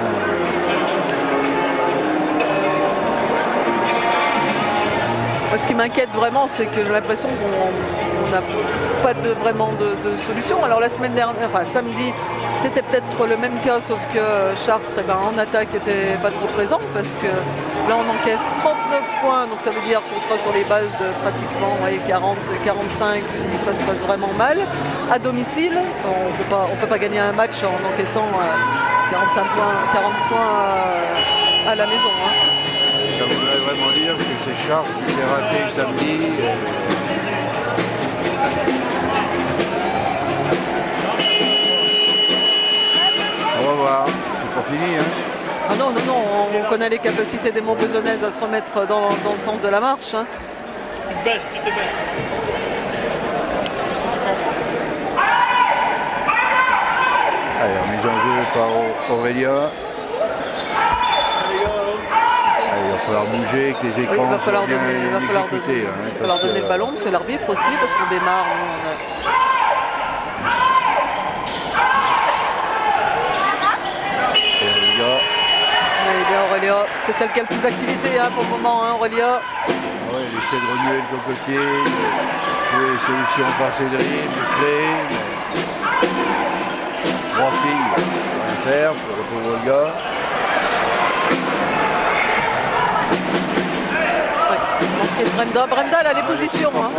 Moi, ce qui m'inquiète vraiment, c'est que j'ai l'impression qu'on n'a pas vraiment de solution. Alors la semaine dernière, enfin samedi, c'était peut-être le même cas, sauf que Chartres, en attaque, n'était pas trop présent parce que là, on encaisse 39 points, donc ça veut dire qu'on sera sur les bases de pratiquement 40-45 si ça se passe vraiment mal. À domicile, on peut pas gagner un match en encaissant 45 points, 40 points à la maison. Hein. Ça voudrait vraiment dire que c'est Chartres qui s'est raté samedi. On va voir, c'est pas fini. Hein. Ah non, on connaît les capacités des Montbezonnaises à se remettre dans le sens de la marche. Hein. Tu te baisses. Allez, mise en jeu par Aurélia. Allez, il va falloir bouger avec les écrans. Oui, il va falloir bien donner, exécutés, hein, il va falloir parce donner que, le ballon, monsieur l'arbitre aussi, parce qu'on démarre. Aurélia, c'est celle qui a le plus d'activité hein, pour le moment, hein, Aurélia. Ouais, elle essaie de remuer le cocotier, trouver des solutions par ses dribbles, de créer. Trois filles, on va faire pour le pauvre gars. Ouais. Brenda, elle a les positions. Hein.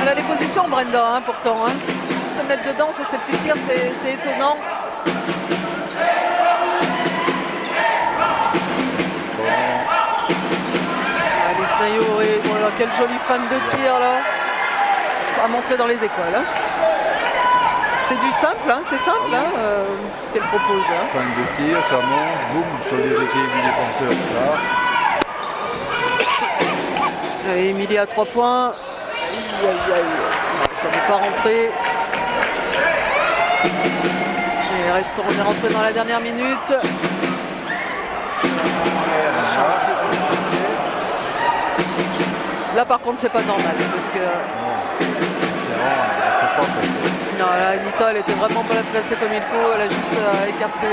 Elle a les positions, Brenda, hein, pourtant. Hein. Juste de mettre dedans sur ses petits tirs, c'est étonnant. Alice Nayo, voilà, quelle jolie fan de tir là. À montrer dans les écoles. Hein. C'est du simple, hein, c'est simple hein, ce qu'elle propose. Hein. Fin de tir, ça monte, boum, sur les équipes du défenseur. Là. Allez, Emilie à 3 points. Aïe, aïe, aïe. Ça n'est pas rentré. Et on est rentré dans la dernière minute. Là par contre c'est pas normal parce que. C'est vraiment, non, là, Anita elle était vraiment pas placée comme il faut, elle a juste écarté.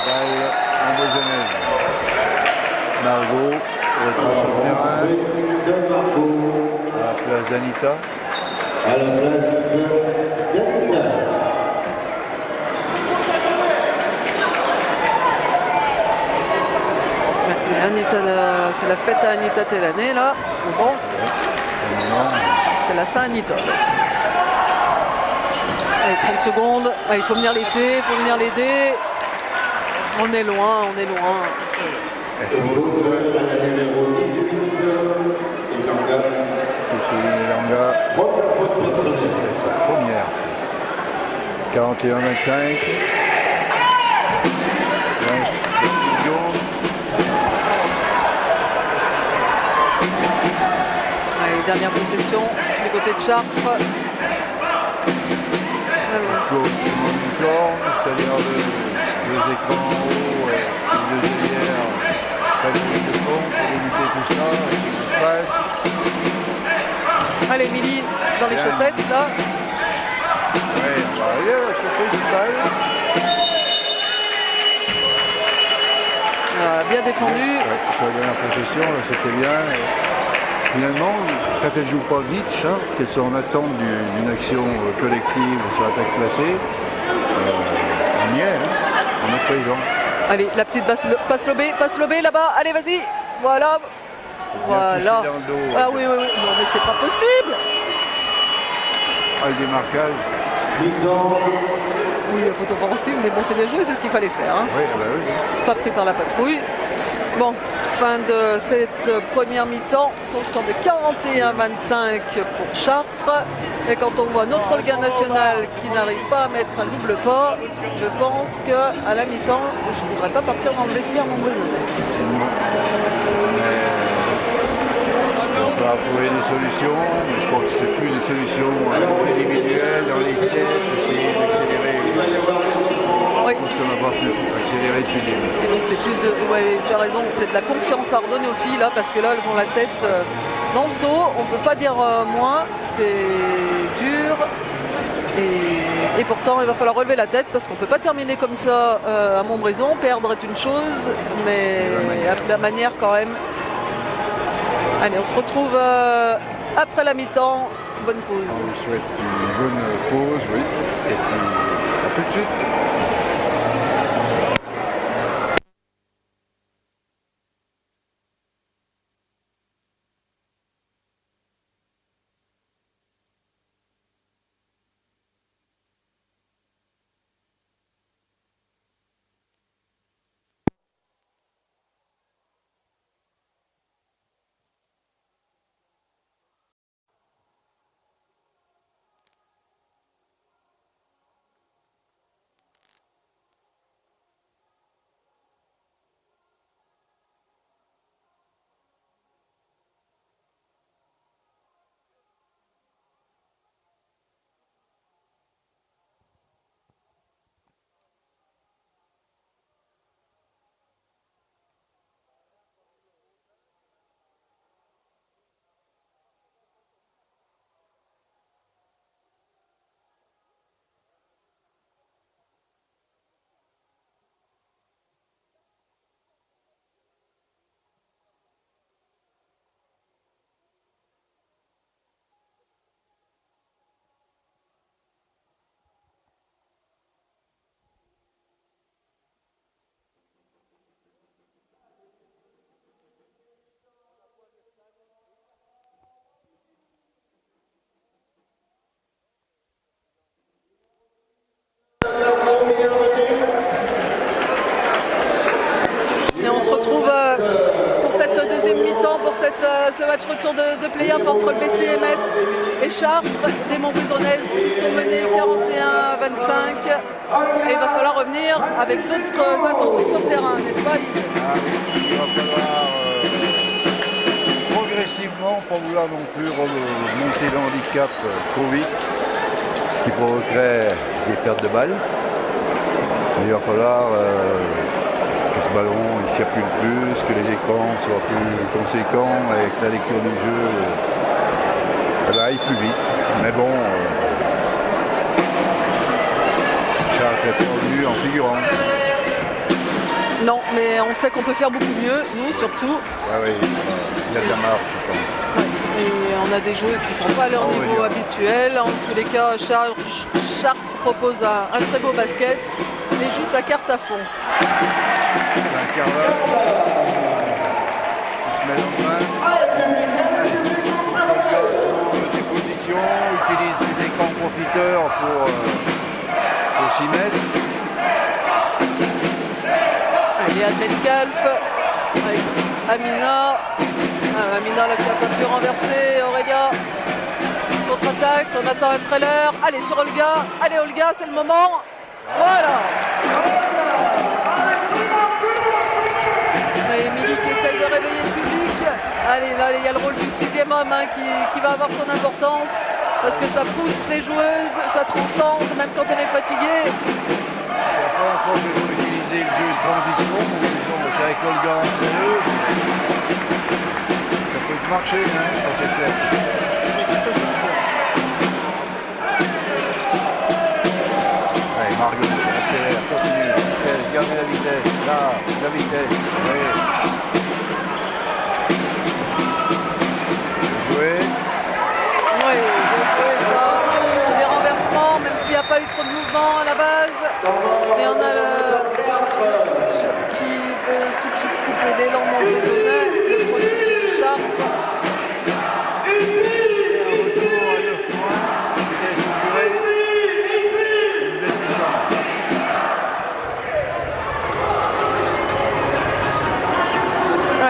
balle en Montbezonnaise. Margot retrouve sur le terrain. À la place d'Anita. À la place d'Anita. C'est la fête à Anita Telané là. Bon. C'est la Saint-Anita. Allez, 30 secondes. Allez, il faut venir l'aider, On est loin. Sa première. 41-25. Allez, dernière possession du côté de Chartres. C'est-à-dire deux écrans en haut et deux derrière, pas de ligne de fond pour limiter tout ça, et allez, Émilie, dans les bien. chaussettes, là. Ouais, on va arriver à la surprise du balle. Bien défendu. Ouais, sur la dernière possession, là, c'était bien. Et finalement, quand elle ne joue pas vite, qu'elle soit en attente d'une action collective sur l'attaque placée, on y est, hein, on est présent. Allez, la petite passe lobée là-bas. Allez, vas-y. Voilà. Bien touché dans le dos. Ah oui. Non, mais c'est pas possible. Ah, le démarquage. patrouille faute offensive, mais bon, c'est bien joué, c'est ce qu'il fallait faire. Hein. Oui, bah oui. Pas pris par la patrouille. Bon, fin de cette première mi-temps, sur le score de 41-25 pour Chartres. Et quand on voit notre Olga national qui n'arrive pas à mettre un double pas, je pense qu'à la mi-temps, je ne devrais pas partir dans le vestiaire montbrison. Il va falloir trouver des solutions, mais je crois que c'est plus des solutions individuelles, dans les têtes, essayer d'accélérer. Oui. Parce qu'on n'a pas pu accélérer depuis le début. Et puis c'est plus de. Ouais, tu as raison, c'est de la confiance à redonner aux filles là, parce que là elles ont la tête dans le seau, on ne peut pas dire moins, c'est dur. Et pourtant il va falloir relever la tête parce qu'on ne peut pas terminer comme ça à Montbrison. Perdre est une chose, mais la manière quand même. Allez, on se retrouve après la mi-temps. Bonne pause. On vous souhaite une bonne pause, oui. Et puis à tout de suite. Et on se retrouve pour cette deuxième mi-temps, pour ce match retour de play-off entre le BCMF et Chartres, des Montbrisonnaises qui sont menées 41-25. Et il va falloir revenir avec d'autres intentions sur le terrain, n'est-ce pas, Yves ? Il va falloir progressivement, pas vouloir non plus monter le handicap trop vite, ce qui provoquerait des pertes de balles. Il va falloir que ce ballon il circule plus, que les écrans soient plus conséquents et que la lecture du jeu aille plus vite. Mais bon, Chartres est perdu en figurant. Non, mais on sait qu'on peut faire beaucoup mieux, nous surtout. Ah oui, il y a de la marge, je pense. Ouais. Et on a des joueuses qui ne sont pas à leur niveau habituel. En tous les cas, Chartres propose un très beau basket et joue sa carte à fond. Un Carla qui se met en main. Trouve des positions, utilise ses écrans profiteurs pour s'y mettre. Allez, Metcalf avec Amina. Amina là, qui n'a pas pu renverser. Aurélia. Contre-attaque, on attend un trailer. Allez sur Olga. Allez Olga, c'est le moment. Voilà. Et Émilie qui essaie de réveiller le public. Allez, là, il y a le rôle du sixième homme qui va avoir son importance. Parce que ça pousse les joueuses, ça transcende, même quand on est fatigué. C'est la première fois que je vais utiliser le jeu de transition. C'est avec Olga entre eux. Ça peut marcher, hein, ça c'est clair. Ça, c'est sûr. Allez, Margot, accélère, continue, vitesse, gardez la vitesse, là, la vitesse, oui. Jouer. Oui, j'ai joué ça. Les renversements, même s'il n'y a pas eu trop de mouvement à la base. Et on a qui veut tout de suite couper l'élan montbrisonnais, le produit de Chartres. Un retour à 9 points, vitesse ouvrée, une belle puissance.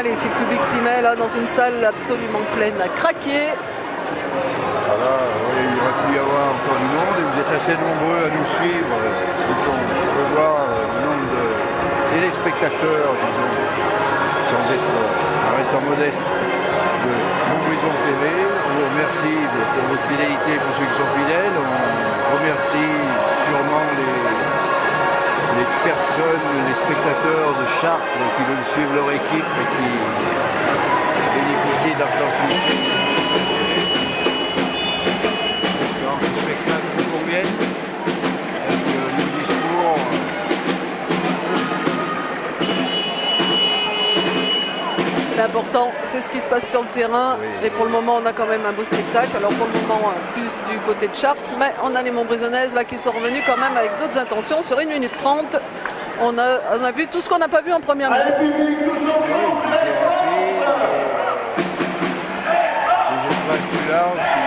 Allez, si le public s'y met là dans une salle absolument pleine à craquer. Voilà, oui, il aurait pu y avoir encore du monde et vous êtes assez nombreux à nous suivre. Donc on peut voir le nombre de téléspectateurs, disons, sans être en restant modeste, de Montbrison TV. On vous remercie pour votre fidélité, pour ceux qui sont fidèles. On remercie sûrement les personnes, les spectateurs de Chartres qui veulent suivre leur équipe et qui bénéficient de la transmission. Espérons que le spectacle nous convienne et que nos discours L'important, c'est ce qui se passe sur le terrain. Oui. Et pour le moment, on a quand même un beau spectacle. Alors pour le moment, plus du côté de Chartres. Mais on a les Montbrisonnaises là qui sont revenus quand même avec d'autres intentions. Sur 1 minute 30, on a vu tout ce qu'on n'a pas vu en première mi-temps. les espaces plus larges qui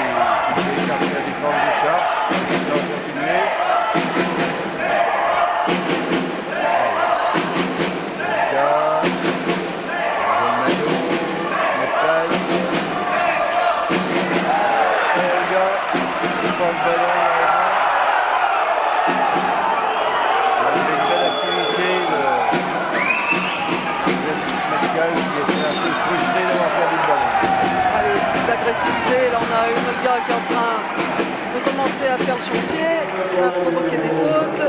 écartent la défense de Chartres. Ça va continuer. D'agressivité, là on a une gars qui est en train de commencer à faire le chantier, à provoquer des fautes.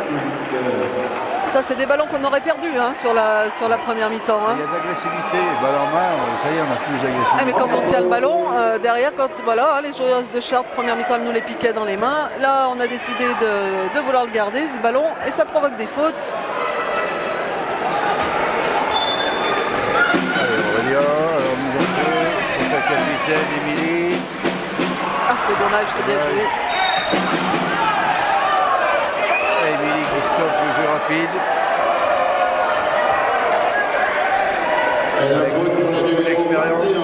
Ça c'est des ballons qu'on aurait perdus hein, sur la première mi-temps. Hein. Il y a d'agressivité, balle en main, ça y est, on a plus d'agressivité. Ah, mais quand on tient le ballon, derrière, quand voilà, hein, les joueuses de Chartres, première mi-temps, elles nous les piquaient dans les mains. Là, on a décidé de vouloir le garder, ce ballon, et ça provoque des fautes. Aurélien, alors mise en jeu, c'est sa capitaine, Émilie. Ah, c'est dommage, c'est bien joué. Émilie qui stoppe le jeu rapide. Avec beaucoup d'expérience.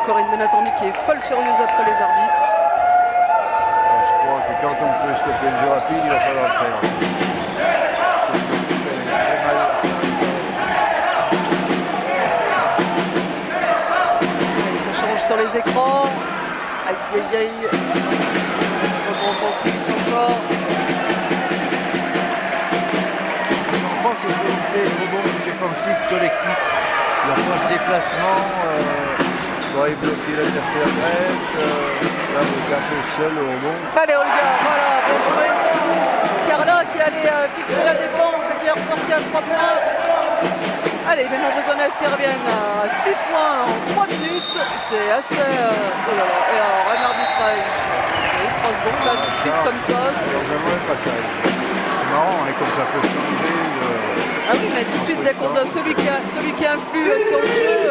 Corinne Benatendi qui est folle furieuse après les arbitres. Je crois que quand on peut stopper le jeu rapide, il va falloir le faire. Allez, ça change sur les écrans. Aïe, aïe, aïe. Rebond offensif encore. Je pense que c'est le rebond défensif collectif. La phase déplacement doit bloquer l'adversaire net. Là, on est un peu seul au rebond. Allez Olga, voilà, bien joué surtout. Carla qui allait fixer la défense et qui est ressortie à 3 points. Allez, les Montbrisonnaises qui reviennent à 6 points en 3 minutes. C'est assez... oh là là. Et alors, un arbitrage. Et 3 secondes là, tout de suite comme ça. Alors, vraiment un passage. C'est marrant, hein, comme ça peut changer. Ah oui, mais tout de suite, dès qu'on a celui qui influe sur le jeu,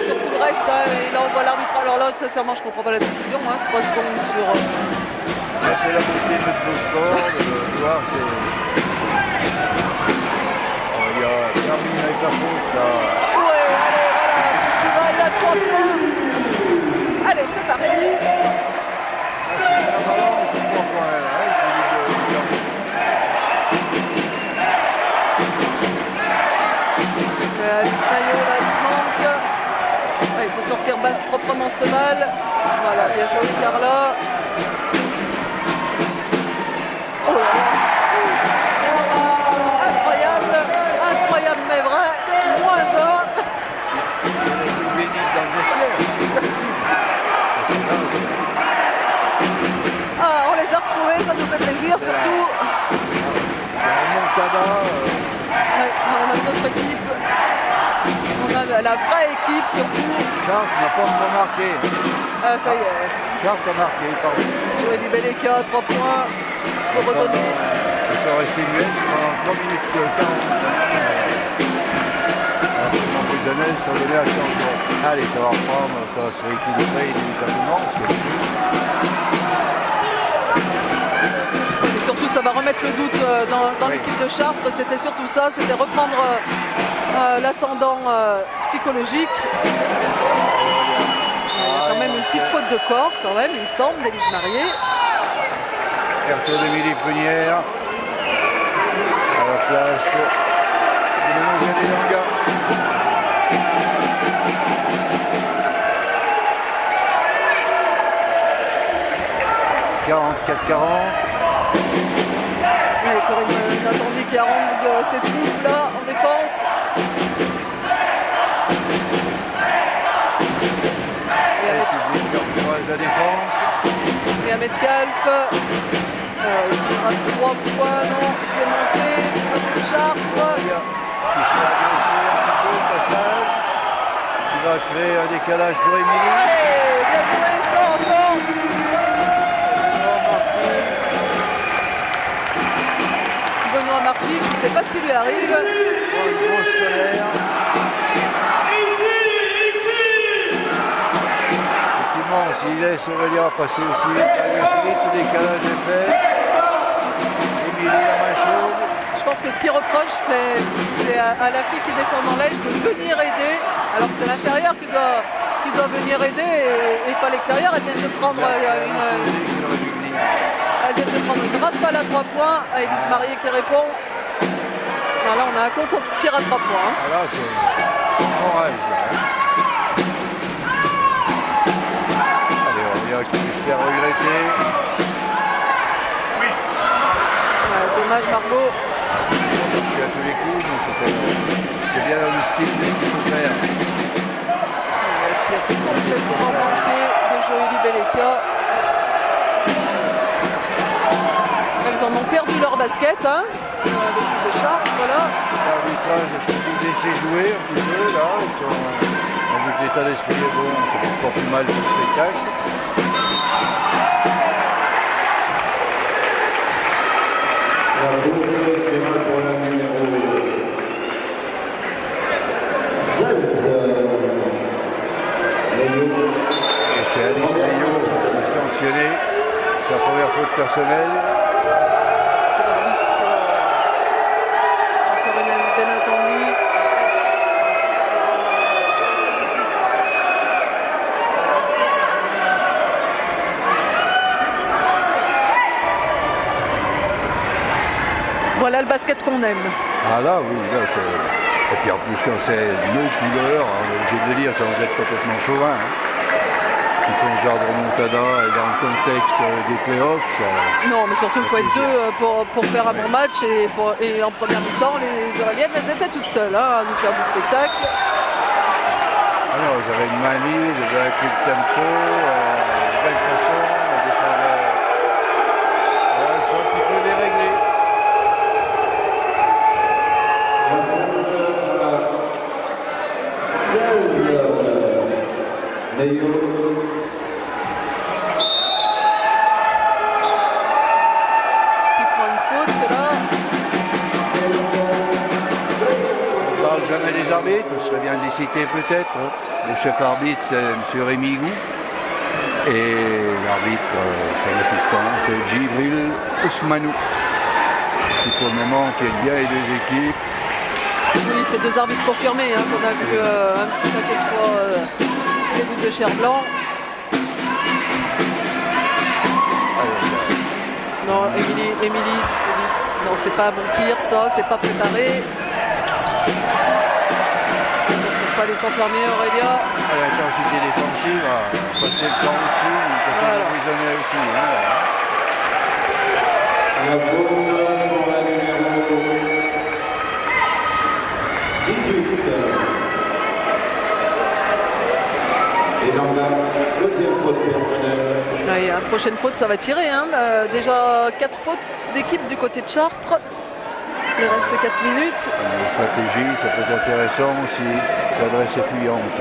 sur tout le reste, hein, et là on voit l'arbitre. Alors là, sincèrement, je ne comprends pas la décision. Hein, 3 secondes sur... Ça, c'est la beauté de notre sport, de voir, c'est... Oh, il y a terminé avec la faute, là. Ouais, allez, voilà, festival à 3 points. Allez, c'est parti. Ah, c'est un ballon, je comprends quand même, hein, il faut dire Alice Naillot, là, il manque. Ouais, il faut sortir proprement cette balle. Voilà, bien joué, Carla. Oh là là. Incroyable, incroyable mais vrai. -1. une bénite dans le vestiaire. Ah, on les a retrouvés, ça nous fait plaisir, surtout. Un Montada, Ouais, on a notre équipe. On a la vraie équipe, surtout. Chartres n'a pas encore marqué. Ah, ça y est. Chartres a marqué, pardon. Joël Libeleka, 3 points. Pour redonner. Ils sont restés muets pendant 3 minutes de temps. Les Montbrisonnaises sont donnés à changer. Allez, ça va reprendre, ça va se rééquilibrer inévitablement. Et surtout, ça va remettre le doute dans l'équipe de Chartres. C'était surtout ça, c'était reprendre l'ascendant psychologique. Il y a quand même une petite faute de corps, quand même, il me semble, d'Élise Marié. Carton d'Émilie Prunière. la place de Mademoiselle Elanga. Ouais, Corinne Natandi qui arrange ses troupes là en défense. La défense. Et Ahmed Kalf. Il tire à 3 points, non, c'est monté. Chartres. Qui se fait agresser un petit peu au passage. Qui va créer un décalage pour Émilie. Allez, bien joué ça encore. Benoît Marty, je ne sais pas ce qui lui arrive. Une grosse colère. Effectivement, s'il laisse Aurélia passer aussi vite, le décalage est fait. Émilie la main chaude. Je pense que ce qu'il reproche, c'est à la fille qui défend dans l'aile de venir aider, alors que c'est l'intérieur qui doit venir aider et pas l'extérieur. Elle vient de prendre une rafale à 3 points. Élise Marié qui répond. Alors là, on a un concours de tir à 3 points. Hein. Ah là, c'est enrage. Allez, Aurélia qui peut se faire regretter. Dommage, Margot. Je suis à tous les coups, donc c'est bien dans le style de ce qu'il faut faire. Elle tire complètement manqué de Joëlie Belleka. Elles en ont perdu leur basket, hein, l'équipe de Chartres, voilà. L'arbitrage, je trouve laisser jouer un petit peu, là. Ils sont, vu que l'état d'esprit est bon, c'est pas plus mal pour le spectacle. Et c'est Alice Maillot qui est sanctionnée. Sa première faute personnelle. C'est l'arbitre Corinne Natandi. Voilà le basket qu'on aime. Ah là, oui, là, c'est... Et puis en plus, quand c'est nos couleurs, je vais le dire sans être complètement chauvin, qui font ce genre de remontada et dans le contexte des playoffs, ça... Non, mais surtout, il faut être deux pour faire un bon match. Et en première mi-temps, les Auréliennes, elles étaient toutes seules à nous faire du spectacle. Alors, j'avais une main mise, j'avais pris le tempo, de belle façon, elles défendaient... Elles sont un petit peu déréglées. Qui prend une faute, c'est là. On ne parle jamais des arbitres, ce serait bien de les citer peut-être. Le chef arbitre, c'est M. Rémi Gou. Et l'arbitre, son assistant, c'est Djibril Ousmanou. Qui pour le moment tiennent bien les deux équipes. Oui, c'est deux arbitres confirmés hein, qu'on a vu un petit paquet de fois sur les bouts de chair blanc. Non, Émilie, non, c'est pas un bon tir, ça, c'est pas préparé. On ne sont pas les s'enfermer, Aurélia. À l'intensité défensive, à passer le temps au-dessus, il peut Voilà. emprisonner aussi. La faute pour la numéro 18. Et dans la deuxième faute personnelle. Ouais, la prochaine faute, ça va tirer. Hein. Déjà 4 fautes d'équipe du côté de Chartres. Il reste 4 minutes. La stratégie, ça peut être intéressant si l'adresse est fuyante.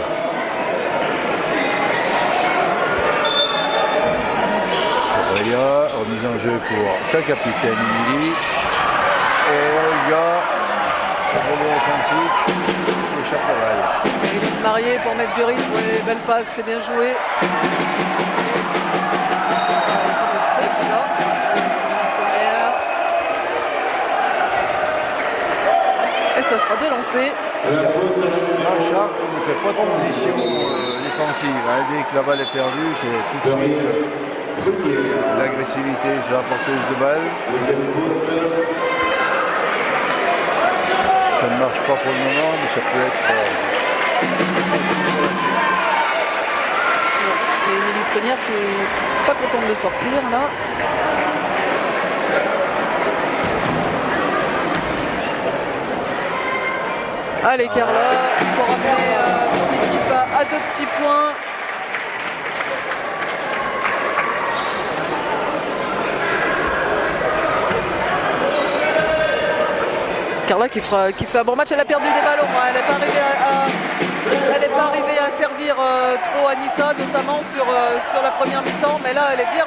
Aurélia, remise en jeu pour sa capitaine Émilie. Et Olga, rebond offensif, échappe la balle. Élise Marié pour mettre du rythme. Ouais, belle passe, c'est bien joué. Et ça sera délancé. Là, Chartres ne fait pas de transition défensive. Hein. Dès que la balle est perdue, c'est tout de suite l'agressivité sur la porteuse de balle. Ça ne marche pas pour le moment, mais ça peut être... Et Émilie Prunière qui est pas contente de sortir là. Allez Carla, pour ramener son équipe à 2 petits points. Carla qui fait un bon match, elle a perdu des ballons, hein. Elle n'est pas arrivée à servir trop Anita, notamment sur la première mi-temps, mais là elle est bien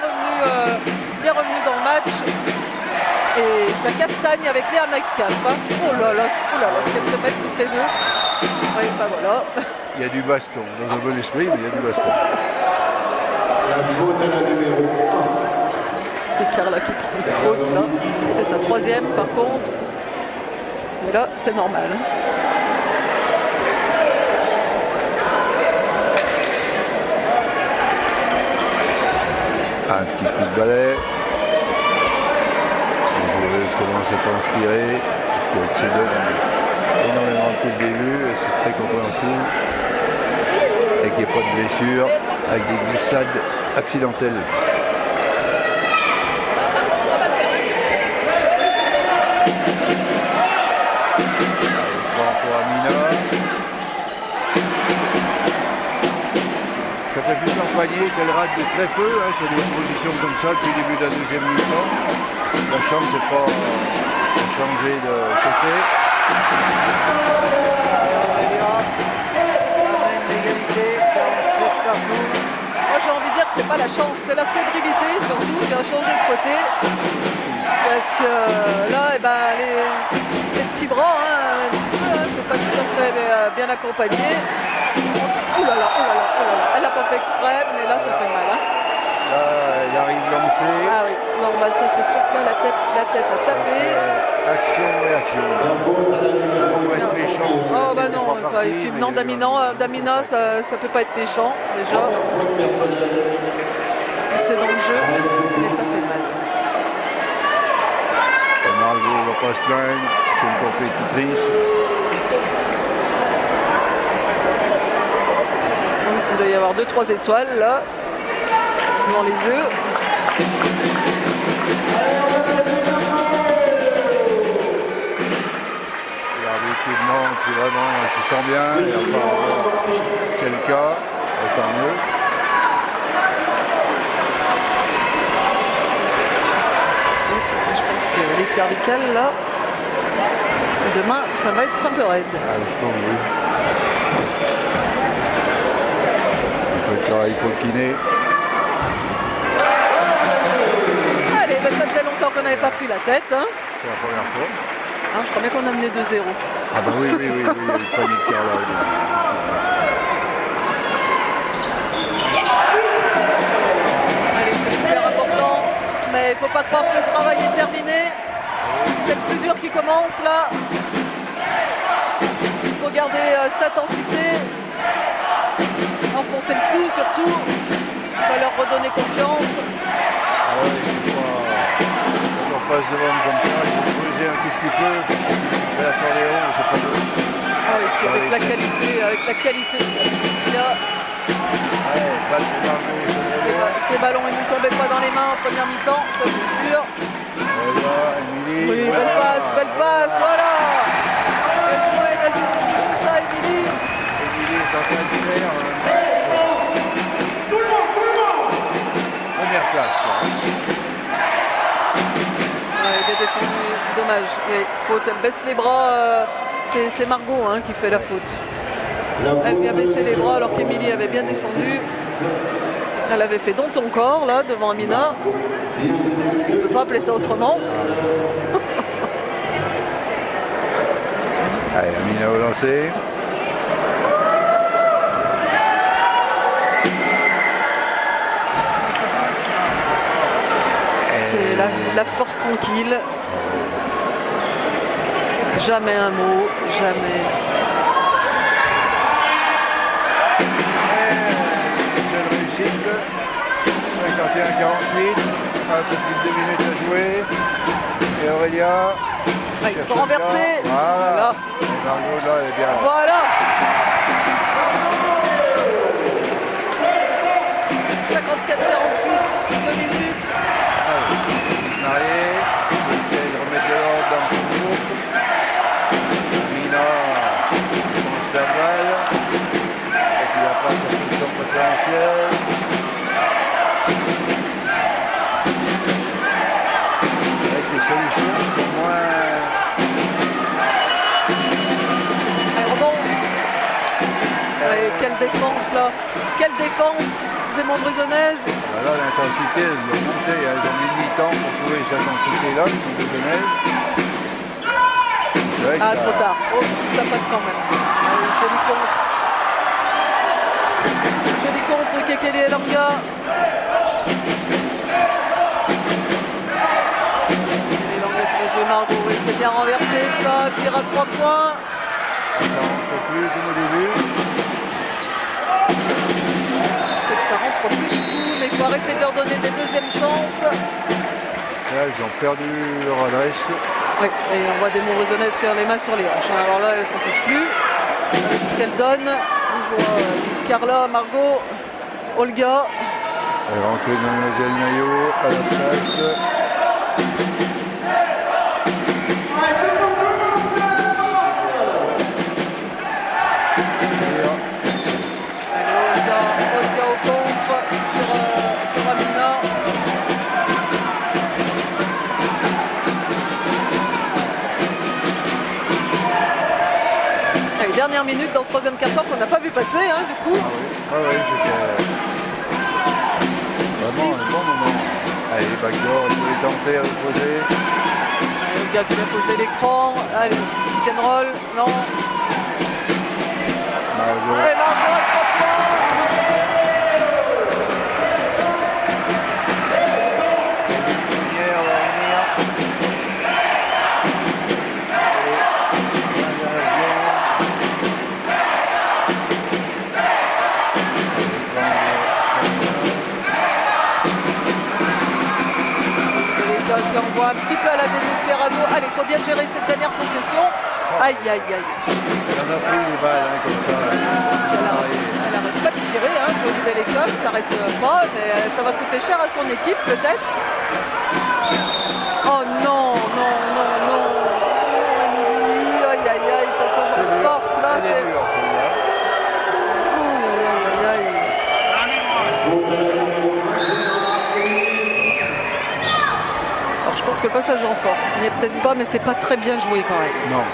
revenue dans le match. Et ça castagne avec Léa Metcalf. Hein. Oh là là, ce qu'elles se mettent toutes les deux. Oui, bah voilà. Il y a du baston, dans un bon esprit, mais il y a du baston. La faute à la numéro 1. C'est Carla qui prend une faute là. C'est sa 3e par contre. Mais là, c'est normal. Un petit coup de balai. Les joueuses commencent à transpirer parce qu'elles se donnent énormément de coups de début et c'est très compréhensible. Et qu'il n'y ait pas de blessure avec des glissades accidentelles. Pour Amina. Ça fait plusieurs paniers qu'elle rate de très peu, hein, sur des positions comme ça depuis le début de la deuxième mi-temps. La chance n'est pas changé de côté. Moi j'ai envie de dire que c'est pas la chance, c'est la fébrilité surtout qui a changé de côté. Parce que là, eh ben, ces petits bras, hein, un petit peu, hein, c'est pas tout à fait bien accompagné. Oh là là, elle n'a pas fait exprès, mais là ça fait mal. Hein. Là, elle arrive lancée. Ah oui, non, bah ça c'est sûr que là la tête a tapé. Action, réaction. On va être méchant. Oh bah non, et puis non, Damina, ça peut pas être méchant déjà. C'est dans le jeu, mais ça fait mal. Et Margot ne va pas se plaindre, c'est une compétitrice. Il doit y avoir 2-3 étoiles là, devant les yeux. Si vraiment elle se sent bien, et apparemment c'est le cas, tant mieux. Je pense que les cervicales là, demain ça va être un peu raide. Ah, je pense oui. Il faut le travail pour le kiné. Allez, bah, ça faisait longtemps qu'on n'avait pas pris la tête. Hein. C'est la première fois. Hein, je crois bien qu'on a mené 2-0. Ah bah oui, le panier de Carla. Allez, c'est super important, mais il ne faut pas croire que le travail est terminé. C'est le plus dur qui commence là. Il faut garder cette intensité, enfoncer le coup surtout, pas leur redonner confiance. Ah ouais, quand on passe devant comme ça, il faut creuser un tout petit peu. Faire l'accordéon, c'est pas bon. Ah oui, puis avec la qualité qu'il a. Ouais, balle de Margot, Ces ballons, ils ne tombaient pas dans les mains en première mi-temps, ça c'est sûr. voilà, Émilie. Oui, voilà. belle passe, voilà. Belle jouée, belle vision du jeu, ça, Émilie. Émilie est en train de faire première place. Là. Ouais, il est défendu, dommage. Et faute, elle baisse les bras, c'est Margot hein, qui fait la faute. Elle vient baisser les bras alors qu'Émilie avait bien défendu. Elle avait fait don de son corps là devant Amina. On ne peut pas appeler ça autrement. Allez, Amina au lancer. C'est la force tranquille. Jamais un mot, jamais. Seule réussite. 51-48. Un peu plus de 2 minutes à jouer. Et Aurélia. Il faut renverser. Voilà. Voilà. Margot, là, elle est bien. Voilà. 54-48, 2 minutes. Marié, qui essaie de remettre de l'ordre dans son groupe. Mina transfert de balle. Et puis la passe sur son préférentiel. Avec des solutions pour moins. Allez, rebond. Allez, quelle défense là. Quelle défense des Montbrison-aises. Là, l'intensité, elles ont monté. Elles ont mis 8 ans pour trouver cette intensité-là, les Montbrison-aises. Ah, trop tard. Oh, ça passe quand même. Allez, joli contre. Joli contre Kekele Elanga. Elanga qui va jouer Margot. Oui, c'est bien renversé ça. Tire à 3 points. Ça rentre plus comme au début. C'est que ça rentre plus du tout, mais il faut arrêter de leur donner des deuxièmes chances. Là, ils ont perdu leur adresse. Oui, et on voit des Montbrison-aises qui ont les mains sur les hanches. Alors là, elles s'en peuvent plus avec ce qu'elles donnent. On voit Carla, Margot, Olga. Elle est rentrée Mademoiselle Naillot à la place. Olga au contre sur Amina. Allez, dernière minute dans ce troisième quart-temps qu'on n'a pas vu passer, hein, du coup. Ah oui, c'était vraiment un bon moment. Allez, backdoor, il faut les tenter à l'opposé. Olga qui vient poser l'écran. Allez, pick and roll, non. Margot. Allez, Margot, 3 points. Lumière va venir. Qui envoie un petit peu à la désespérado. Allez, il faut bien gérer cette dernière possession. Aïe, aïe, aïe. Elle en a pris une balle comme ça. Elle n'arrête pas de tirer, hein, Jolie belle école, ça s'arrête pas, mais ça va coûter cher à son équipe peut-être. Oh non, non, non, non. Aïe, aïe, aïe, passage en force là, c'est... Aïe, aïe, aïe, aïe. Alors je pense que le passage en force n'y est peut-être pas, mais c'est pas très bien joué quand même. Non,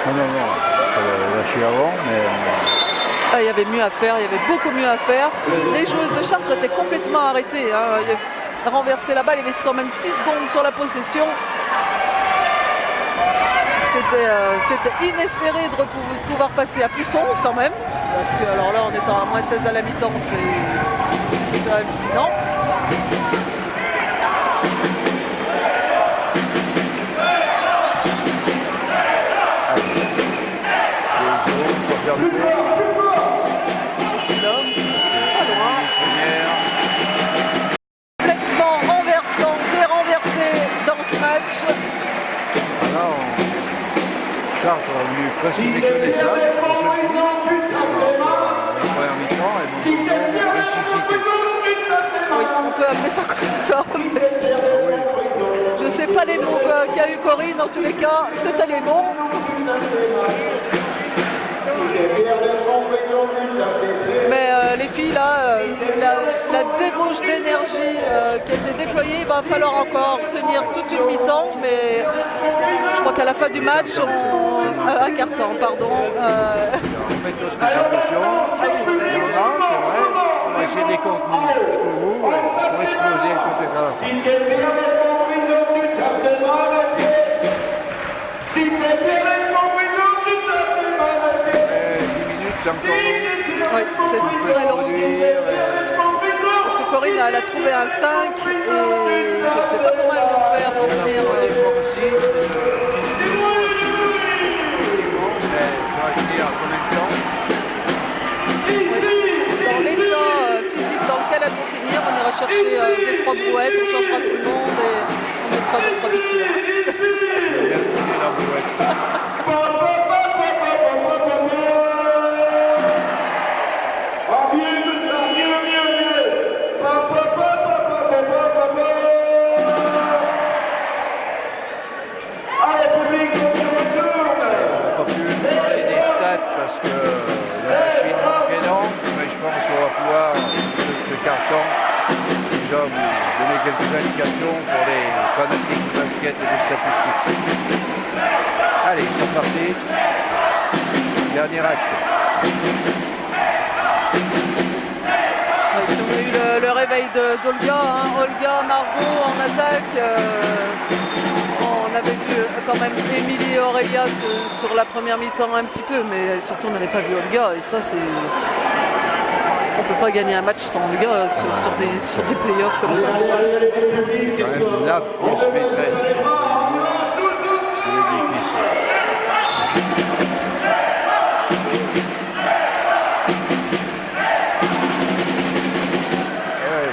non, non, non. Elle a lâché avant, mais... Ah, il y avait mieux à faire, il y avait beaucoup mieux à faire. Les joueuses de Chartres étaient complètement arrêtées. Hein. Renverser la balle, il y avait quand même 6 secondes sur la possession. C'était inespéré de pouvoir passer à plus 11 quand même. Parce que alors là, en étant à moins 16 à la mi-temps, c'est hallucinant. Complètement renversante et renversée dans ce match. Là, Chartres est venu presque méconnaissable. La première mi-temps, et bon, ressuscité. Oui, on peut appeler ça comme ça. Parce que je ne sais pas les mots qu'a eu Corinne, en tous les cas, c'était les bons. Mais les filles, là, la débauche d'énergie qui a été déployée, il va falloir encore tenir toute une mi-temps, mais je crois qu'à la fin du match, un quart-temps, pardon. On met toutes les attentions. Il y en a, c'est vrai. On va essayer de les contenir jusqu'au bout pour exploser le compétence. 10 minutes, c'est encore long. Oui, c'est très long. Parce que Corinne, elle a trouvé un 5 et je ne sais pas comment elle va faire pour venir. Dans l'état physique dans lequel elles vont finir, on ira chercher 2-3 brouettes, on changera tout le monde et on mettra 2-3 victoires. ça vous donner quelques indications pour les fanatiques de basket et de statistiques. Allez, c'est parti. Dernier acte. Ouais, on a eu le réveil d'Olga, hein. Olga, Margot en attaque. On avait vu quand même Émilie et Aurélia sur la première mi-temps un petit peu, mais surtout on n'avait pas vu Olga. Et ça, c'est... On ne peut pas gagner un match sans Olga sur des playoffs comme ça. C'est pas possible. C'est quand même la pièce maîtresse de l'édifice.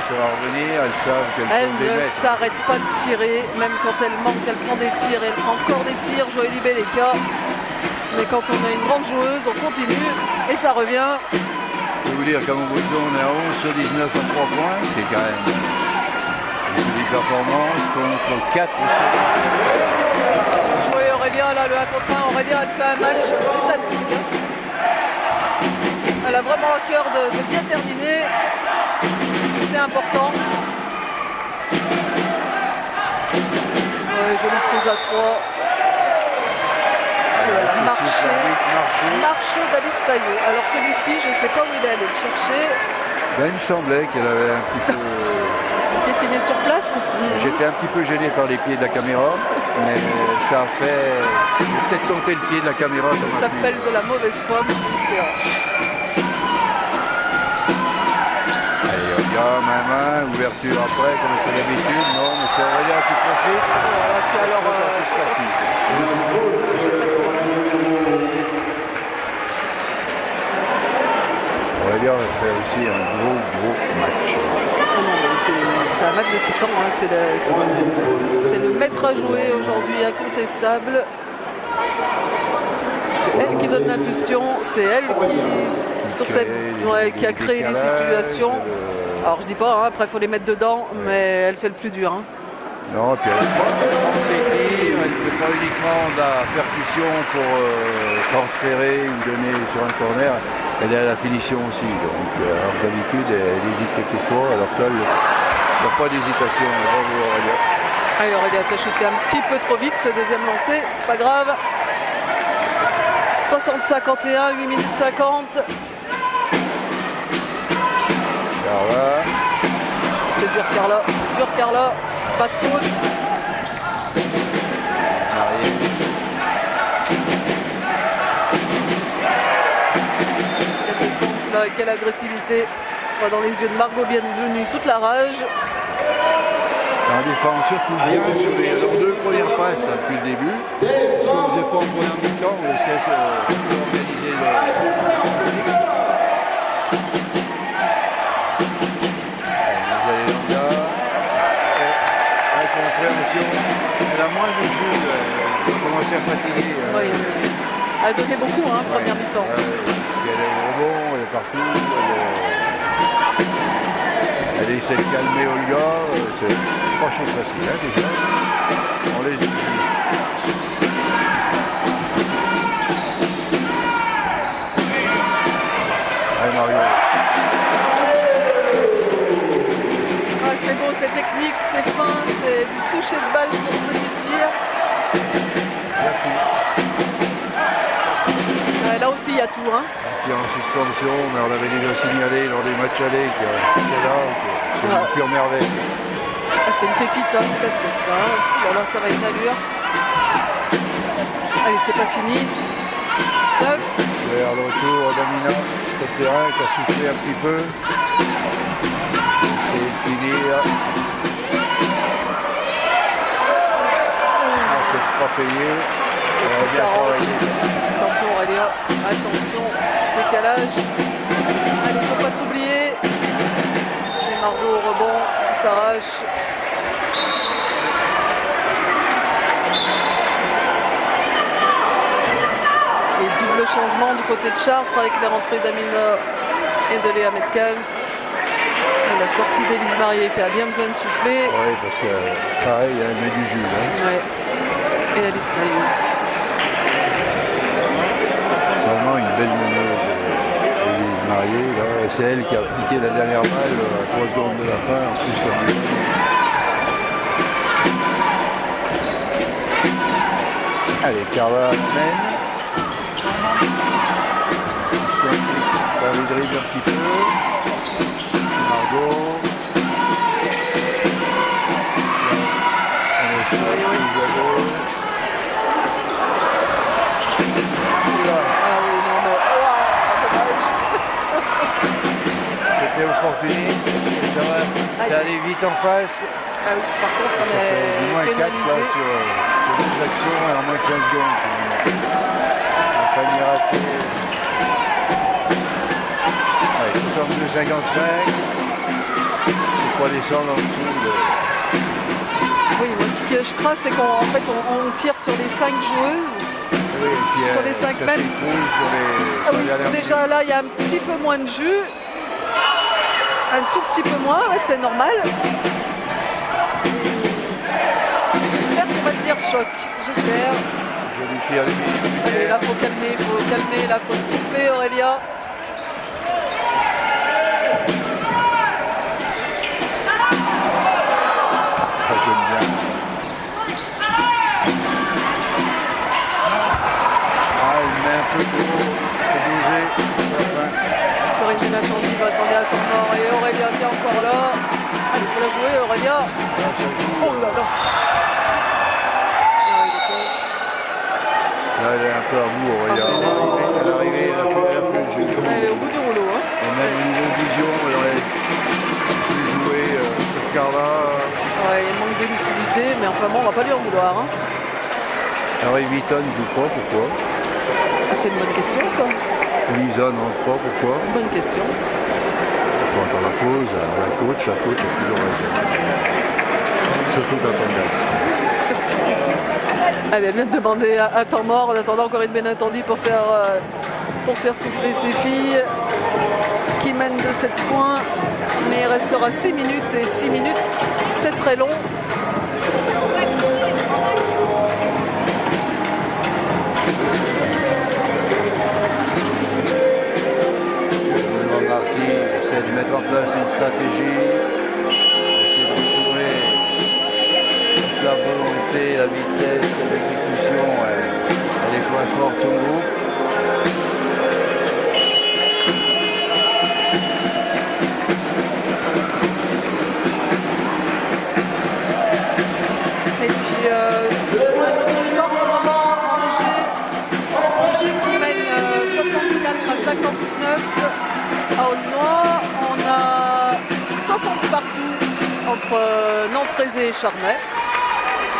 Ça va revenir, elles savent qu'elles Elle peuvent les ne mettre. s'arrête pas de tirer, même quand elle manque, elle prend des tirs, elle prend encore des tirs, Joëlie Belleka. Mais quand on a une grande joueuse, on continue et ça revient. Je peux vous dire qu'à Montbrison, on est à 11 sur 19 à 3 points, c'est quand même une jolie performance contre 4 sur... Jouer Aurélia, là, le 1 contre 1, Aurélia, elle fait un match titanesque. Elle a vraiment à cœur de bien terminer. C'est important. Ouais, jolie prise à 3. Voilà, marché d'Alice Taillot. Alors celui-ci, je ne sais pas où il est allé le chercher. Ben, il me semblait qu'elle avait un petit peu... Piétiné sur place. J'étais un petit peu gêné par les pieds de la caméra, mais ça a fait... J'ai peut-être tenté le pied de la caméra. Ça s'appelle de la mauvaise foi. Main, ouverture après, comme on fait d'habitude. Non, mais c'est Aurélia qui profite. Voilà, puis alors, Aurélia a fait aussi un gros match. C'est un match de titan. Hein. C'est le maître à jouer aujourd'hui, incontestable. C'est elle qui donne l'impulsion. C'est elle qui a créé les situations. Alors je dis pas, hein, après il faut les mettre dedans, mais elle fait le plus dur. Hein. Non, et puis elle ne fait pas uniquement de la percussion pour transférer ou donner sur un corner, elle est à la finition aussi. Donc d'habitude elle hésite quelquefois, alors qu'elle n'a pas d'hésitation. Bravo Aurélia. Allez Aurélia, t'as chuté un petit peu trop vite ce deuxième lancé, c'est pas grave. 60-51, 8 minutes 50. Carla. C'est dur Carla, pas de faute. Mariée. Quelle défense là, quelle agressivité. On voit dans les yeux de Margot Bienvenue toute la rage. On défend surtout bien sur les deux premières passes là, depuis le début. Ce qu'on ne faisait pas en première mi-temps, on laissait organiser le... Elle a moins de jus, elle a commencé à fatiguer. Oui, elle a donné beaucoup, hein, première mi-temps. Elle est au rebond, elle est partout. Elle essaie de calmer Olga. C'est pas chose facile, hein, déjà. On les utilise. Allez, Mario. C'est beau, c'est technique, c'est fin, c'est du toucher de balle sur ce petit tir. Là aussi il y a tout. Hein. Qui est en suspension, mais on avait déjà signalé lors des matchs allés que c'était là, que c'est une pure merveille. Ah, c'est une pépite, hein, le basket ça. Hein. Alors ça va une allure. Allez, c'est pas fini. Stuff. Vers le retour d'Amina sur le terrain qui a soufflé un petit peu. Essayer de finir. Non, c'est pas payé. C'est ça, attention Aurélia, attention, décalage. Allez, faut pas s'oublier. Et Margot au rebond qui s'arrache. Et double changement du côté de Chartres avec les rentrées d'Amina et de Léa Metcalf. La sortie d'Élise Marié qui a bien besoin de souffler. Oui, parce que pareil, elle met du jus. Hein. Ouais. Et Alice Naillot. C'est vraiment une belle meneuse, Élise Marié. varié. Là. C'est elle qui a appliqué la dernière balle à 3 secondes de la fin. En plus, allez, Carla mène. On va les dribbler un petit peu. Margot. C'était opportuniste, ça allait vite en face. Ah oui, par contre, on Du moins est 4 là, pénalisé. sur 2 actions et en moins de 5 secondes. Un panier raté. Allez, 62-55. C'est pas descendre en dessous de... Oui, moi, ce que je crains, c'est qu'en fait, on tire sur les 5 joueuses. Oui, et puis, Sur les 5 ça mètres. s'écroule sur les Ah oui, dernières déjà là, il y a un petit peu moins de jus. Un tout petit peu moins, ouais, c'est normal. J'espère qu'on va tenir choc. J'espère. Joli tir des minutes. Allez, là, faut calmer, là, faut souffler, Aurélia. Ça, j'aime bien. Ah, il met un peu trop. Il faut bouger. Enfin, Corinne Benatendi va demander à temps mort et Aurélia qui est encore là. Allez, il faut la jouer, Aurélia. là, ça joue, Oh là là. Ah, il est contre. là, elle est un peu à bout, Aurélia. Ah, Elle est arrivée, elle a plus le jeu. Elle est au bout du rouleau. Hein. On a une nouvelle vision, elle aurait pu jouer sur Carla. Ouais, il manque de lucidité, mais enfin bon, on va pas lui en vouloir. Hein. Alors, Vuitton ne joue pas, pourquoi? Ah, c'est une bonne question, ça. Lisa n'entre pas, pourquoi? Une bonne question. Enfin, dans la pause, la coach a toujours raison. Surtout quand on gagne. Surtout. Allez, elle vient de demander à temps mort en attendant Corinne Benatendi pour faire souffler ses filles qui mènent de 7 points. Mais il restera 6 minutes et 6 minutes, c'est très long. Marty essaie de mettre en place une stratégie, essaie de retrouver toute la volonté, la vitesse, l'exécution, les points forts de son groupe. Et puis, pour un autre sport, pour le moment, Angers qui mène 64 à 59 à Aulnois. On a 60 partout entre Nantes-Rézé et Charmey.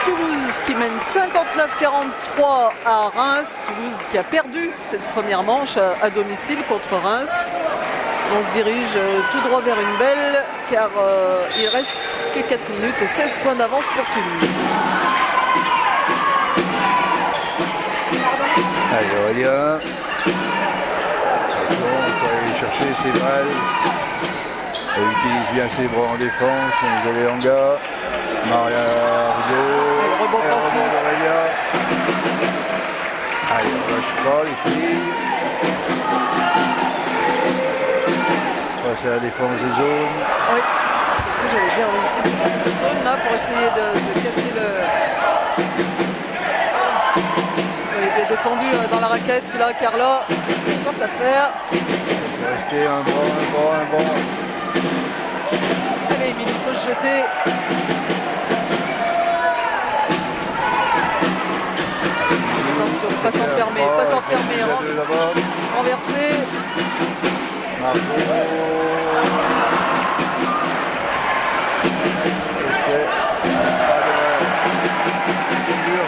Toulouse qui mène 59-43 à Reims. Toulouse qui a perdu cette première manche à domicile contre Reims. On se dirige tout droit vers une belle car il reste que 4 minutes et 16 points d'avance pour Toulouse. Allez Aurélien, attention, il faut aller chercher ses balles. Elle utilise bien ses bras en défense, mais vous avez Anga, Maria Rideau, Le rebond offensif. d'Aurélia. Allez, on lâche pas les filles. Ça c'est la défense des zones. Oui, c'est ce que j'allais dire, une petite défense de zone là pour essayer de casser le... Oui, bien défendu dans la raquette là, Carla. Forte à faire. Il faut rester un bras. Allez, Émilie, il faut se jeter. Attention, pas s'enfermer, pas s'enfermer. Renverser.